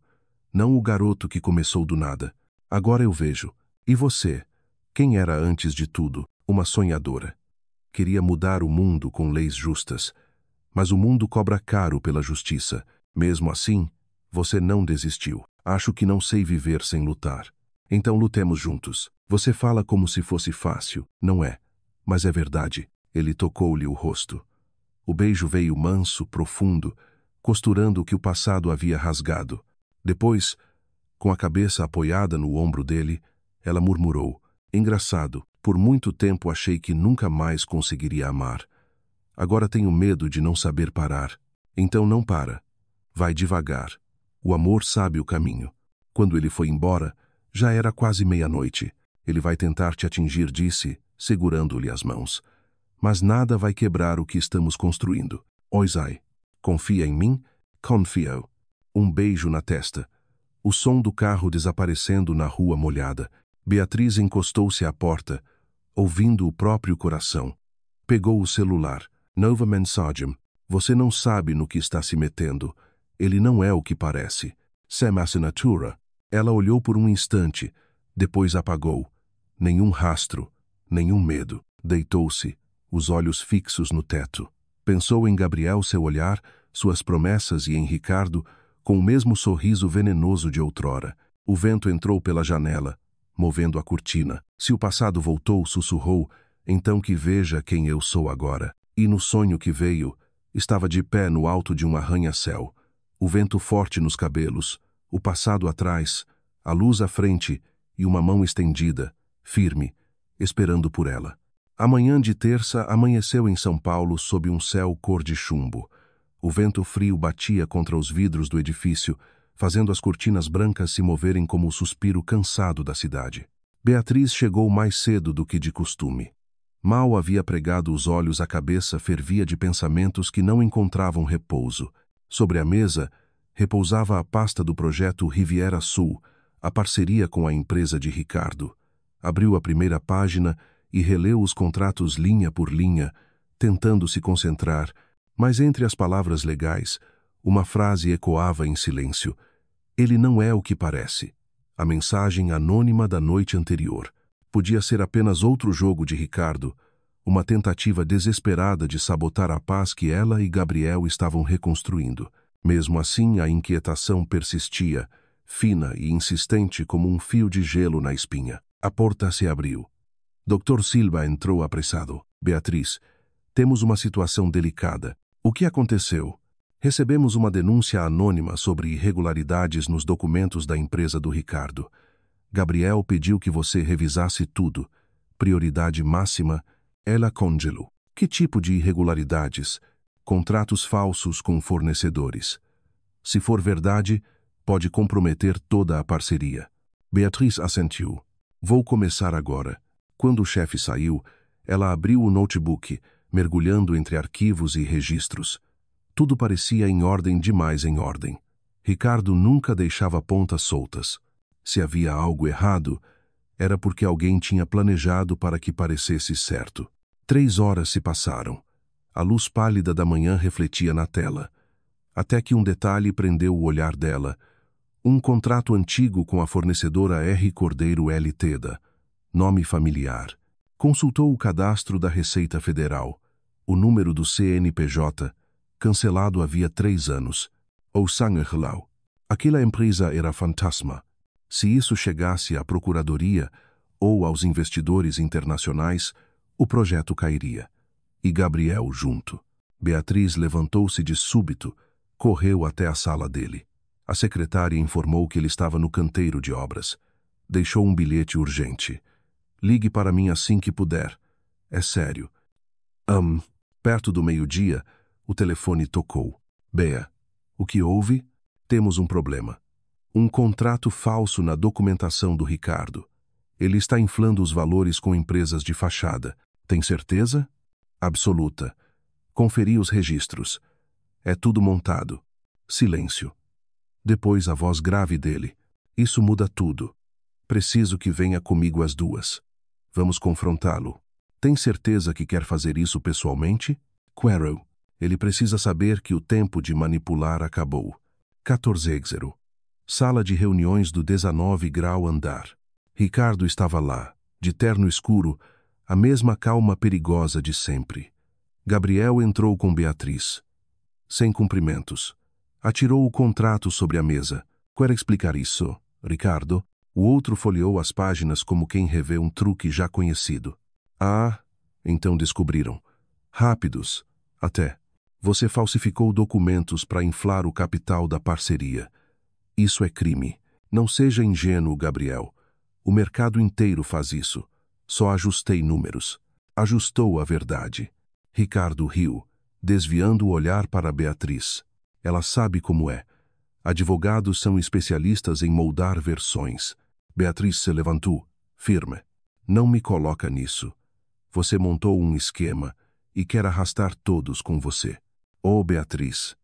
não o garoto que começou do nada. Agora eu vejo. E você? Quem era antes de tudo? Uma sonhadora. Queria mudar o mundo com leis justas. Mas o mundo cobra caro pela justiça. Mesmo assim, você não desistiu. Acho que não sei viver sem lutar. Então lutemos juntos. Você fala como se fosse fácil. Não é. Mas é verdade. Ele tocou-lhe o rosto. O beijo veio manso, profundo, costurando o que o passado havia rasgado. Depois, com a cabeça apoiada no ombro dele, ela murmurou: engraçado, por muito tempo achei que nunca mais conseguiria amar. Agora tenho medo de não saber parar. Então não para. Vai devagar. O amor sabe o caminho. Quando ele foi embora, já era quase meia-noite. Ele vai tentar te atingir, disse, segurando-lhe as mãos. Mas nada vai quebrar o que estamos construindo. Oisai, confia em mim? Confio. Um beijo na testa. O som do carro desaparecendo na rua molhada. Beatriz encostou-se à porta, ouvindo o próprio coração. Pegou o celular. Nova mensagem. Você não sabe no que está se metendo. Ele não é o que parece. Sem assinatura. Ela olhou por um instante, depois apagou. Nenhum rastro, nenhum medo. Deitou-se, os olhos fixos no teto. Pensou em Gabriel, seu olhar, suas promessas e em Ricardo, com o mesmo sorriso venenoso de outrora. O vento entrou pela janela, movendo a cortina. Se o passado voltou, sussurrou, então que veja quem eu sou agora. E no sonho que veio, estava de pé no alto de um arranha-céu. O vento forte nos cabelos, o passado atrás, a luz à frente e uma mão estendida, firme, esperando por ela. A manhã de terça amanheceu em São Paulo sob um céu cor de chumbo. O vento frio batia contra os vidros do edifício, fazendo as cortinas brancas se moverem como o suspiro cansado da cidade. Beatriz chegou mais cedo do que de costume. Mal havia pregado os olhos, a cabeça fervia de pensamentos que não encontravam repouso. Sobre a mesa, repousava a pasta do projeto Riviera Sul, a parceria com a empresa de Ricardo. Abriu a primeira página e releu os contratos linha por linha, tentando se concentrar, mas entre as palavras legais, uma frase ecoava em silêncio. Ele não é o que parece. A mensagem anônima da noite anterior. Podia ser apenas outro jogo de Ricardo, uma tentativa desesperada de sabotar a paz que ela e Gabriel estavam reconstruindo. Mesmo assim, a inquietação persistia, fina e insistente como um fio de gelo na espinha. A porta se abriu. Dr. Silva entrou apressado. Beatriz, temos uma situação delicada. O que aconteceu? Recebemos uma denúncia anônima sobre irregularidades nos documentos da empresa do Ricardo. Gabriel pediu que você revisasse tudo. Prioridade máxima, ela congelo. Que tipo de irregularidades? Contratos falsos com fornecedores. Se for verdade, pode comprometer toda a parceria. Beatriz assentiu. Vou começar agora. Quando o chefe saiu, ela abriu o notebook, mergulhando entre arquivos e registros. Tudo parecia em ordem demais em ordem. Ricardo nunca deixava pontas soltas. Se havia algo errado, era porque alguém tinha planejado para que parecesse certo. 3 horas se passaram. A luz pálida da manhã refletia na tela. Até que um detalhe prendeu o olhar dela. Um contrato antigo com a fornecedora R. Cordeiro Ltda. Nome familiar. Consultou o cadastro da Receita Federal. O número do CNPJ, cancelado havia 3 anos. Ou sangerlau. Aquela empresa era fantasma. Se isso chegasse à Procuradoria ou aos investidores internacionais, o projeto cairia. E Gabriel junto. Beatriz levantou-se de súbito, correu até a sala dele. A secretária informou que ele estava no canteiro de obras. Deixou um bilhete urgente. Ligue para mim assim que puder. É sério. Perto do meio-dia, o telefone tocou. Bea, o que houve? Temos um problema. Um contrato falso na documentação do Ricardo. Ele está inflando os valores com empresas de fachada. Tem certeza? Absoluta. Conferi os registros. É tudo montado. Silêncio. Depois a voz grave dele. Isso muda tudo. Preciso que venha comigo às 2. Vamos confrontá-lo. Tem certeza que quer fazer isso pessoalmente? Quarrel. Ele precisa saber que o tempo de manipular acabou. 14. Sala de reuniões do 19 grau andar. Ricardo estava lá, de terno escuro, a mesma calma perigosa de sempre. Gabriel entrou com Beatriz. Sem cumprimentos. Atirou o contrato sobre a mesa. Quer explicar isso, Ricardo? O outro folheou as páginas como quem revê um truque já conhecido. Ah, então descobriram. Rápidos, até. Você falsificou documentos para inflar o capital da parceria. Isso é crime. Não seja ingênuo, Gabriel. O mercado inteiro faz isso. Só ajustei números. Ajustou a verdade. Ricardo riu, desviando o olhar para Beatriz. Ela sabe como é. Advogados são especialistas em moldar versões. Beatriz se levantou, firme. Não me coloca nisso. Você montou um esquema e quer arrastar todos com você. Oh, Beatriz.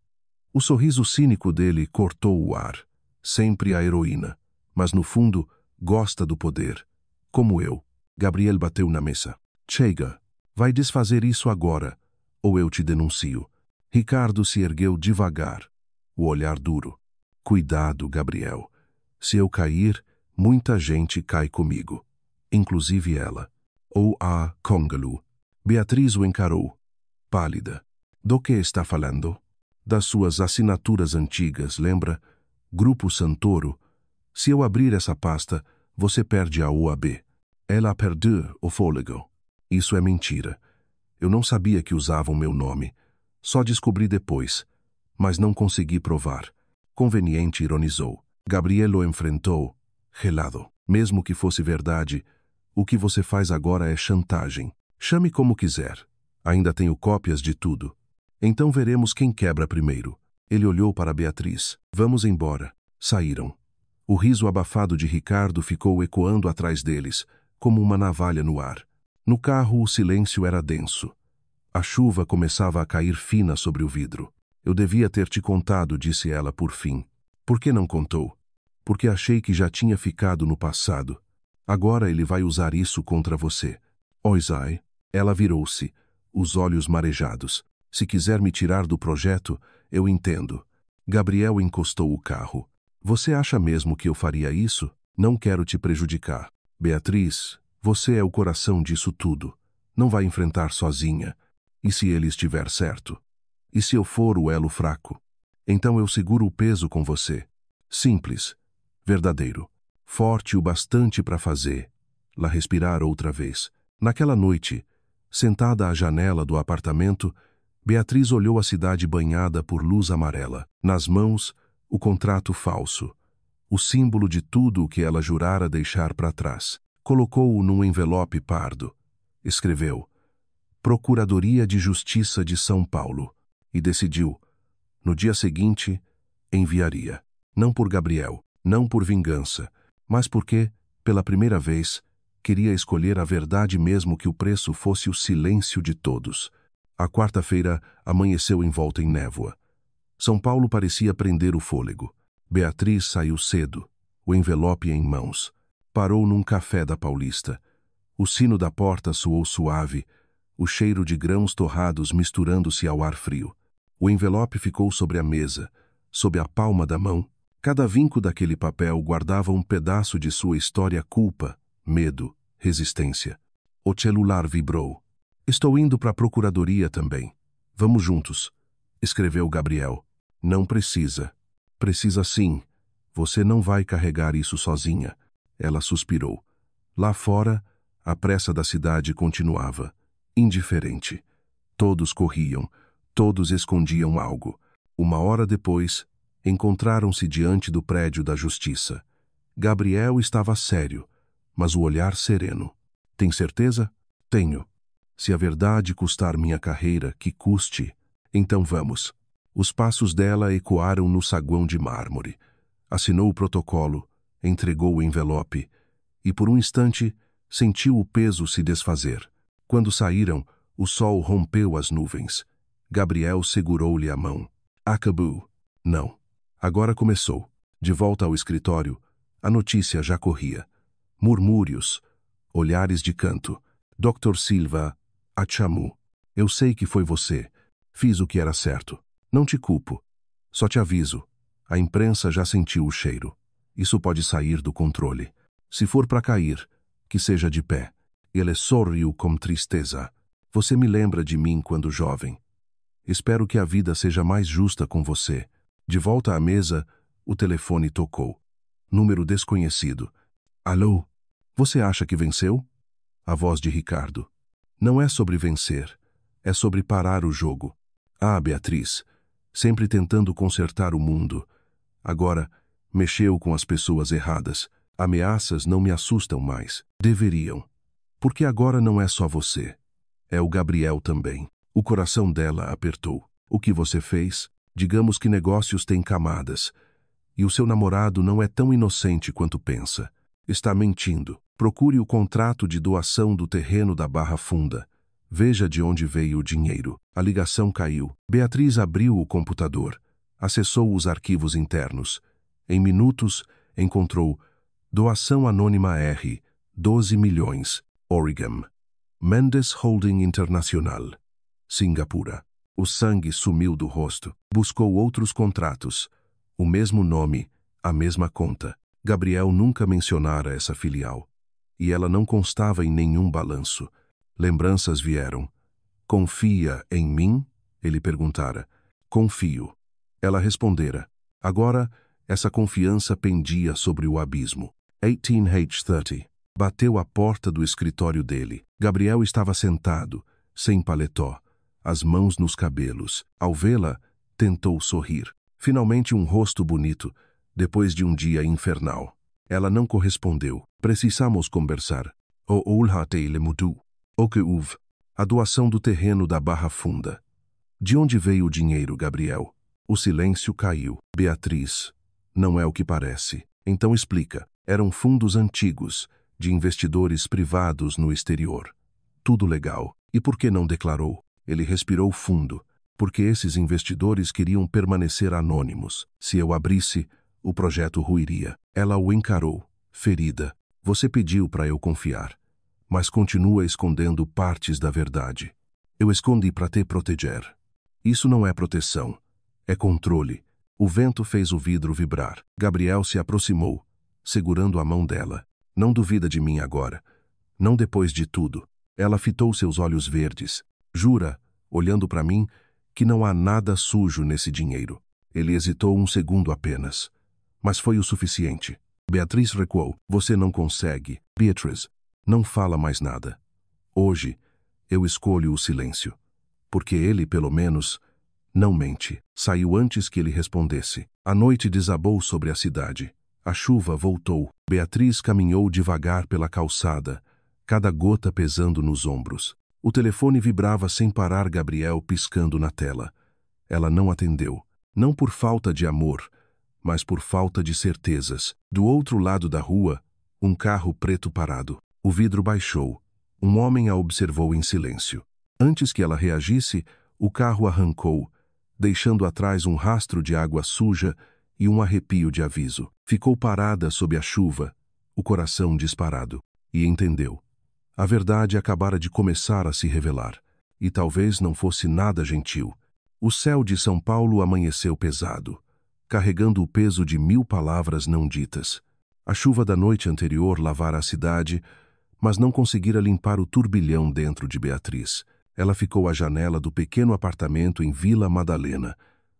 O sorriso cínico dele cortou o ar. Sempre a heroína. Mas no fundo, gosta do poder. Como eu. Gabriel bateu na mesa. Chega. Vai desfazer isso agora, ou eu te denuncio. Ricardo se ergueu devagar, o olhar duro. Cuidado, Gabriel. Se eu cair, muita gente cai comigo. Inclusive ela. Ou a Congalu. Beatriz o encarou, pálida. Do que está falando? Das suas assinaturas antigas, lembra? Grupo Santoro. Se eu abrir essa pasta, você perde a OAB. Ela perdeu o fôlego. Isso é mentira. Eu não sabia que usavam meu nome. Só descobri depois. Mas não consegui provar. Conveniente ironizou. Gabriel o enfrentou, gelado. Mesmo que fosse verdade, o que você faz agora é chantagem. Chame como quiser. Ainda tenho cópias de tudo. Então veremos quem quebra primeiro. Ele olhou para Beatriz. Vamos embora. Saíram. O riso abafado de Ricardo ficou ecoando atrás deles, como uma navalha no ar. No carro o silêncio era denso. A chuva começava a cair fina sobre o vidro. Eu devia ter te contado, disse ela por fim. Por que não contou? Porque achei que já tinha ficado no passado. Agora ele vai usar isso contra você. Oisai. Ela virou-se, os olhos marejados. Se quiser me tirar do projeto, eu entendo. Gabriel encostou o carro. Você acha mesmo que eu faria isso? Não quero te prejudicar. Beatriz, você é o coração disso tudo. Não vai enfrentar sozinha. E se ele estiver certo? E se eu for o elo fraco? Então eu seguro o peso com você. Simples. Verdadeiro. Forte o bastante para fazer. Lá respirar outra vez. Naquela noite, sentada à janela do apartamento, Beatriz olhou a cidade banhada por luz amarela. Nas mãos, o contrato falso. O símbolo de tudo o que ela jurara deixar para trás. Colocou-o num envelope pardo. Escreveu: Procuradoria de Justiça de São Paulo. E decidiu, no dia seguinte, enviaria. Não por Gabriel, não por vingança, mas porque, pela primeira vez, queria escolher a verdade mesmo que o preço fosse o silêncio de todos. A quarta-feira amanheceu envolta em névoa. São Paulo parecia prender o fôlego. Beatriz saiu cedo, o envelope em mãos. Parou num café da Paulista. O sino da porta soou suave, o cheiro de grãos torrados misturando-se ao ar frio. O envelope ficou sobre a mesa, sob a palma da mão. Cada vinco daquele papel guardava um pedaço de sua história: culpa, medo, resistência. O celular vibrou. Estou indo para a procuradoria também. Vamos juntos, escreveu Gabriel. Não precisa. Precisa sim. Você não vai carregar isso sozinha. Ela suspirou. Lá fora, a pressa da cidade continuava, indiferente. Todos corriam, todos escondiam algo. Uma hora depois, encontraram-se diante do prédio da justiça. Gabriel estava sério, mas o olhar sereno. Tem certeza? Tenho. Se a verdade custar minha carreira, que custe. Então vamos. Os passos dela ecoaram no saguão de mármore. Assinou o protocolo, entregou o envelope e, por um instante, sentiu o peso se desfazer. Quando saíram, o sol rompeu as nuvens. Gabriel segurou-lhe a mão. Acabou. Não. Agora começou. De volta ao escritório, a notícia já corria. Murmúrios. Olhares de canto. Dr. Silva, Achamu. Eu sei que foi você. Fiz o que era certo. Não te culpo. Só te aviso. A imprensa já sentiu o cheiro. Isso pode sair do controle. Se for para cair, que seja de pé. Ele sorriu com tristeza. Você me lembra de mim quando jovem. Espero que a vida seja mais justa com você. De volta à mesa, o telefone tocou. Número desconhecido. Alô? Você acha que venceu? A voz de Ricardo. Não é sobre vencer. É sobre parar o jogo. Ah, Beatriz. Sempre tentando consertar o mundo. Agora, mexeu com as pessoas erradas. Ameaças não me assustam mais. Deveriam. Porque agora não é só você. É o Gabriel também. O coração dela apertou. O que você fez? Digamos que negócios têm camadas. E o seu namorado não é tão inocente quanto pensa. Está mentindo. Procure o contrato de doação do terreno da Barra Funda. Veja de onde veio o dinheiro. A ligação caiu. Beatriz abriu o computador. Acessou os arquivos internos. Em minutos, encontrou Doação Anônima R. 12 milhões. Oregon. Mendes Holding Internacional. Singapura. O sangue sumiu do rosto. Buscou outros contratos. O mesmo nome, a mesma conta. Gabriel nunca mencionara essa filial. E ela não constava em nenhum balanço. Lembranças vieram. Confia em mim? Ele perguntara. Confio. Ela respondera. Agora, essa confiança pendia sobre o abismo. 18h30. Bateu à porta do escritório dele. Gabriel estava sentado, sem paletó, as mãos nos cabelos. Ao vê-la, tentou sorrir. Finalmente um rosto bonito, depois de um dia infernal. Ela não correspondeu. Precisamos conversar. O ulhatei mudu. O que houve? A doação do terreno da Barra Funda. De onde veio o dinheiro, Gabriel? O silêncio caiu. Beatriz. Não é o que parece. Então explica. Eram fundos antigos, de investidores privados no exterior. Tudo legal. E por que não declarou? Ele respirou fundo. Porque esses investidores queriam permanecer anônimos. Se eu abrisse, o projeto ruiria. Ela o encarou, ferida. Você pediu para eu confiar, mas continua escondendo partes da verdade. Eu escondi para te proteger. Isso não é proteção, é controle. O vento fez o vidro vibrar. Gabriel se aproximou, segurando a mão dela. Não duvida de mim agora. Não depois de tudo. Ela fitou seus olhos verdes. Jura, olhando para mim, que não há nada sujo nesse dinheiro. Ele hesitou um segundo apenas. Mas foi o suficiente. Beatriz recuou. Você não consegue. Beatriz, não fala mais nada. Hoje, eu escolho o silêncio. Porque ele, pelo menos, não mente. Saiu antes que ele respondesse. A noite desabou sobre a cidade. A chuva voltou. Beatriz caminhou devagar pela calçada, cada gota pesando nos ombros. O telefone vibrava sem parar, Gabriel piscando na tela. Ela não atendeu. Não por falta de amor, mas por falta de certezas. Do outro lado da rua, um carro preto parado. O vidro baixou. Um homem a observou em silêncio. Antes que ela reagisse, o carro arrancou, deixando atrás um rastro de água suja e um arrepio de aviso. Ficou parada sob a chuva, o coração disparado, e entendeu. A verdade acabara de começar a se revelar, e talvez não fosse nada gentil. O céu de São Paulo amanheceu pesado, carregando o peso de 1000 palavras não ditas. A chuva da noite anterior lavara a cidade, mas não conseguira limpar o turbilhão dentro de Beatriz. Ela ficou à janela do pequeno apartamento em Vila Madalena,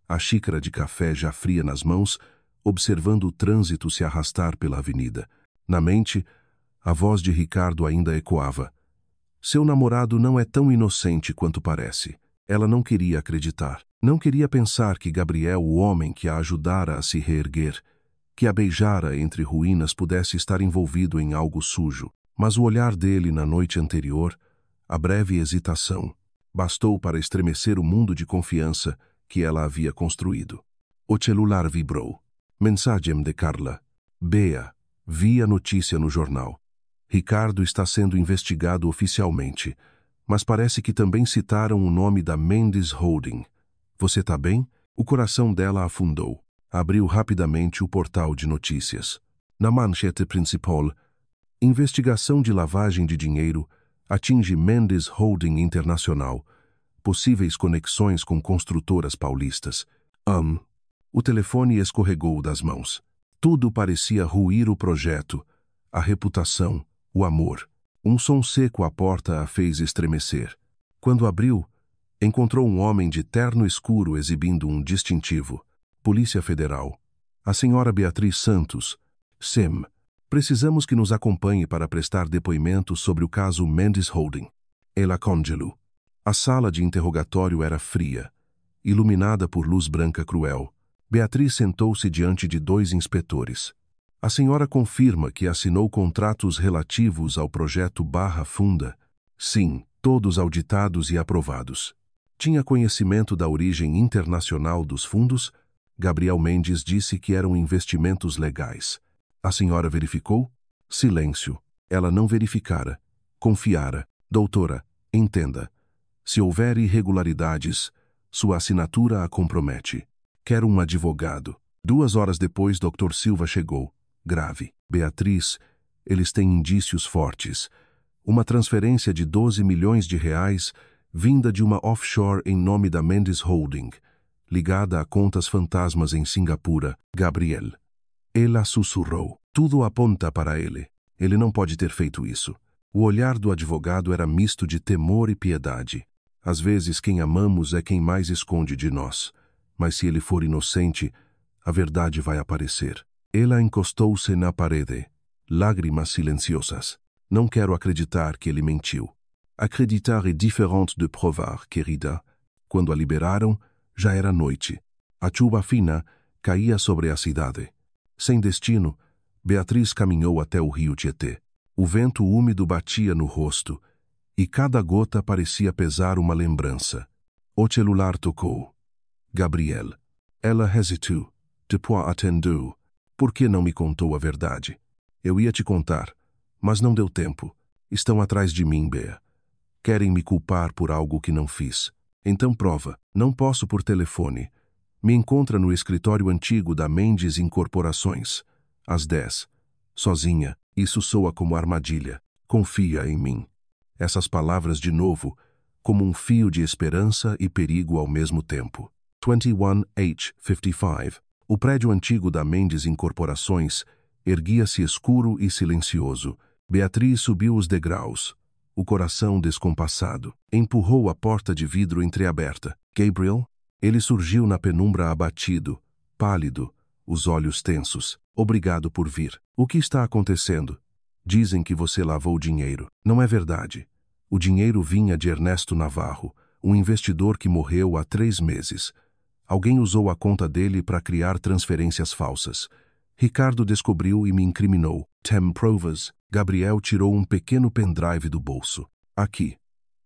a xícara de café já fria nas mãos, observando o trânsito se arrastar pela avenida. Na mente, a voz de Ricardo ainda ecoava. Seu namorado não é tão inocente quanto parece. Ela não queria acreditar. Não queria pensar que Gabriel, o homem que a ajudara a se reerguer, que a beijara entre ruínas, pudesse estar envolvido em algo sujo. Mas o olhar dele na noite anterior, a breve hesitação, bastou para estremecer o mundo de confiança que ela havia construído. O celular vibrou. Mensagem de Carla. Bea, vi a notícia no jornal. Ricardo está sendo investigado oficialmente, mas parece que também citaram o nome da Mendes Holding. Você tá bem? O coração dela afundou. Abriu rapidamente o portal de notícias. Na manchete principal, investigação de lavagem de dinheiro atinge Mendes Holding Internacional. Possíveis conexões com construtoras paulistas. O telefone escorregou das mãos. Tudo parecia ruir o projeto, a reputação, o amor. Um som seco à porta a fez estremecer. Quando abriu, encontrou um homem de terno escuro exibindo um distintivo. Polícia Federal. A senhora Beatriz Santos. SEM. Precisamos que nos acompanhe para prestar depoimento sobre o caso Mendes Holding. Ela congelou. A sala de interrogatório era fria, iluminada por luz branca cruel. Beatriz sentou-se diante de 2 inspetores. A senhora confirma que assinou contratos relativos ao projeto Barra Funda? Sim, todos auditados e aprovados. Tinha conhecimento da origem internacional dos fundos? Gabriel Mendes disse que eram investimentos legais. A senhora verificou? Silêncio. Ela não verificara. Confiara. Doutora, entenda. Se houver irregularidades, sua assinatura a compromete. Quero um advogado. 2 horas depois, Dr. Silva chegou. Grave. Beatriz, eles têm indícios fortes. Uma transferência de 12 milhões de reais vinda de uma offshore em nome da Mendes Holding, ligada a contas fantasmas em Singapura. Gabriel. Ela sussurrou. Tudo aponta para ele. Ele não pode ter feito isso. O olhar do advogado era misto de temor e piedade. Às vezes, quem amamos é quem mais esconde de nós. Mas se ele for inocente, a verdade vai aparecer. Ela encostou-se na parede. Lágrimas silenciosas. Não quero acreditar que ele mentiu. Acreditar é diferente de provar, querida. Quando a liberaram, já era noite. A chuva fina caía sobre a cidade. Sem destino, Beatriz caminhou até o rio Tietê. O vento úmido batia no rosto, e cada gota parecia pesar uma lembrança. O celular tocou. Gabriel. Ela hesitou. Depois atendeu. Por que não me contou a verdade? Eu ia te contar, mas não deu tempo. Estão atrás de mim, Bea. Querem me culpar por algo que não fiz. Então prova. Não posso por telefone. Me encontra no escritório antigo da Mendes Incorporações. Às 10. Sozinha. Isso soa como armadilha. Confia em mim. Essas palavras de novo, como um fio de esperança e perigo ao mesmo tempo. 21H55. O prédio antigo da Mendes Incorporações erguia-se escuro e silencioso. Beatriz subiu os degraus, o coração descompassado. Empurrou a porta de vidro entreaberta. Gabriel? Ele surgiu na penumbra abatido, pálido, os olhos tensos. Obrigado por vir. O que está acontecendo? Dizem que você lavou dinheiro. Não é verdade. O dinheiro vinha de Ernesto Navarro, um investidor que morreu há 3 meses. Alguém usou a conta dele para criar transferências falsas. Ricardo descobriu e me incriminou. Tem provas. Gabriel tirou um pequeno pendrive do bolso. Aqui.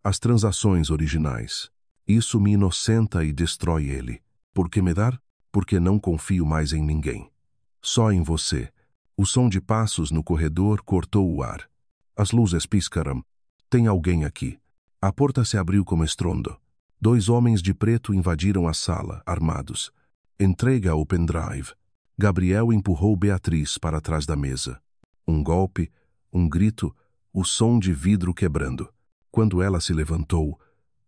As transações originais. Isso me inocenta e destrói ele. Por que me dar? Porque não confio mais em ninguém. Só em você. O som de passos no corredor cortou o ar. As luzes piscaram. Tem alguém aqui. A porta se abriu com estrondo. 2 homens de preto invadiram a sala, armados. Entrega o pendrive. Gabriel empurrou Beatriz para trás da mesa. Um golpe, um grito, o som de vidro quebrando. Quando ela se levantou,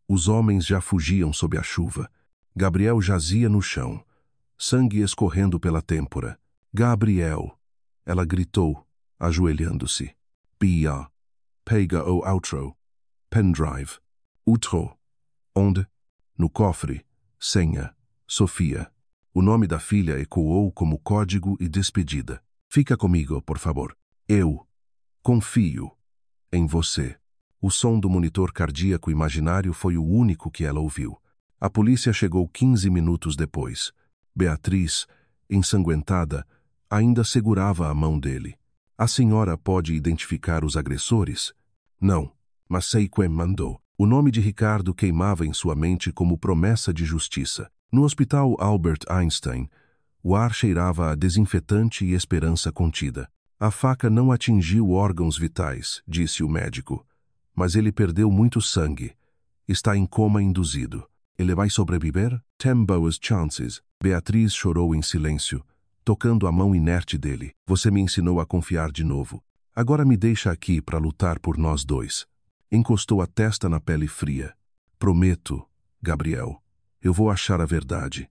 os homens já fugiam sob a chuva. Gabriel jazia no chão, sangue escorrendo pela têmpora. Gabriel! Ela gritou, ajoelhando-se. Pia. Pega o outro. Pendrive. Outro. Onde? No cofre. Senha. Sofia. O nome da filha ecoou como código e despedida. Fica comigo, por favor. Eu confio em você. O som do monitor cardíaco imaginário foi o único que ela ouviu. A polícia chegou 15 minutos depois. Beatriz, ensanguentada, ainda segurava a mão dele. A senhora pode identificar os agressores? Não, mas sei quem mandou. O nome de Ricardo queimava em sua mente como promessa de justiça. No hospital Albert Einstein, o ar cheirava a desinfetante e esperança contida. A faca não atingiu órgãos vitais, disse o médico, Mas ele perdeu muito sangue. Está em coma induzido. Ele vai sobreviver? Tem boas chances. Beatriz chorou em silêncio, tocando a mão inerte dele. Você me ensinou a confiar de novo. Agora me deixa aqui para lutar por nós dois. Encostou a testa na pele fria. Prometo, Gabriel, eu vou achar a verdade.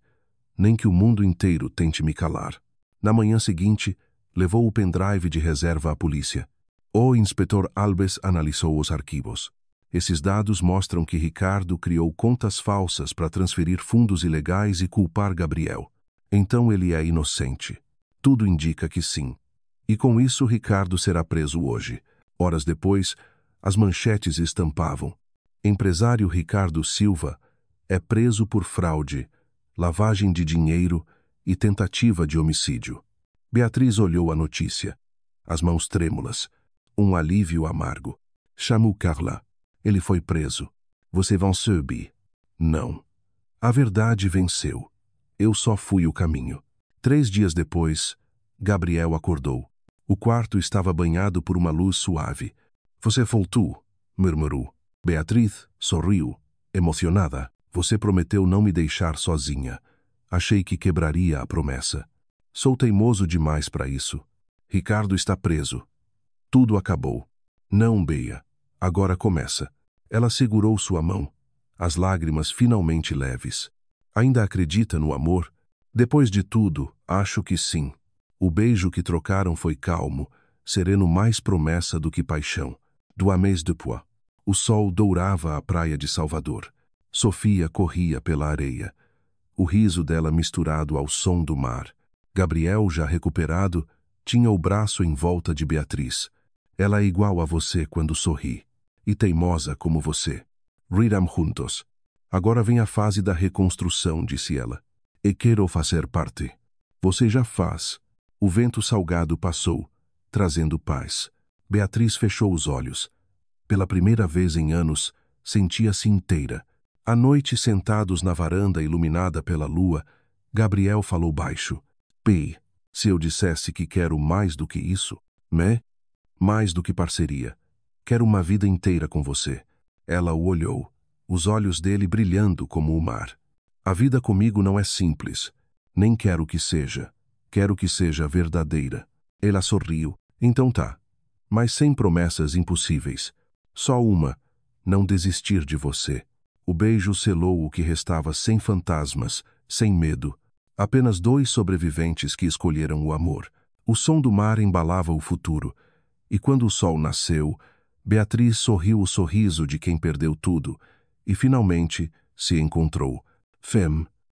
Nem que o mundo inteiro tente me calar. Na manhã seguinte, levou o pendrive de reserva à polícia. O inspetor Alves analisou os arquivos. Esses dados mostram que Ricardo criou contas falsas para transferir fundos ilegais e culpar Gabriel. Então ele é inocente. Tudo indica que sim. E com isso Ricardo será preso hoje. Horas depois, as manchetes estampavam. Empresário Ricardo Silva é preso por fraude, lavagem de dinheiro e tentativa de homicídio. Beatriz olhou a notícia. As mãos trêmulas. Um alívio amargo. Chamou Carla. Ele foi preso. Você venceu, Bi? Não. A verdade venceu. Eu só fui o caminho. 3 dias depois, Gabriel acordou. O quarto estava banhado por uma luz suave. Você voltou, murmurou. Beatriz sorriu, emocionada. Você prometeu não me deixar sozinha. Achei que quebraria a promessa. Sou teimoso demais para isso. Ricardo está preso. Tudo acabou. Não, Bea. Agora começa. Ela segurou sua mão, as lágrimas finalmente leves. Ainda acredita no amor? Depois de tudo, acho que sim. O beijo que trocaram foi calmo, sereno, mais promessa do que paixão. 2 meses depois, o sol dourava a praia de Salvador. Sofia corria pela areia. O riso dela misturado ao som do mar. Gabriel, já recuperado, tinha o braço em volta de Beatriz. Ela é igual a você quando sorri. E teimosa como você. Riram juntos. Agora vem a fase da reconstrução, disse ela. E quero fazer parte. Você já faz. O vento salgado passou, trazendo paz. Beatriz fechou os olhos. Pela primeira vez em anos, sentia-se inteira. À noite, sentados na varanda iluminada pela lua, Gabriel falou baixo. P, se eu dissesse que quero mais do que isso? Mais do que parceria. Quero uma vida inteira com você. Ela o olhou, os olhos dele brilhando como o mar. A vida comigo não é simples. Nem quero que seja. Quero que seja verdadeira. Ela sorriu. Então tá. Mas sem promessas impossíveis. Só uma. Não desistir de você. O beijo selou o que restava sem fantasmas, sem medo. Apenas 2 sobreviventes que escolheram o amor. O som do mar embalava o futuro. E quando o sol nasceu, Beatriz sorriu o sorriso de quem perdeu tudo e finalmente se encontrou. Fem,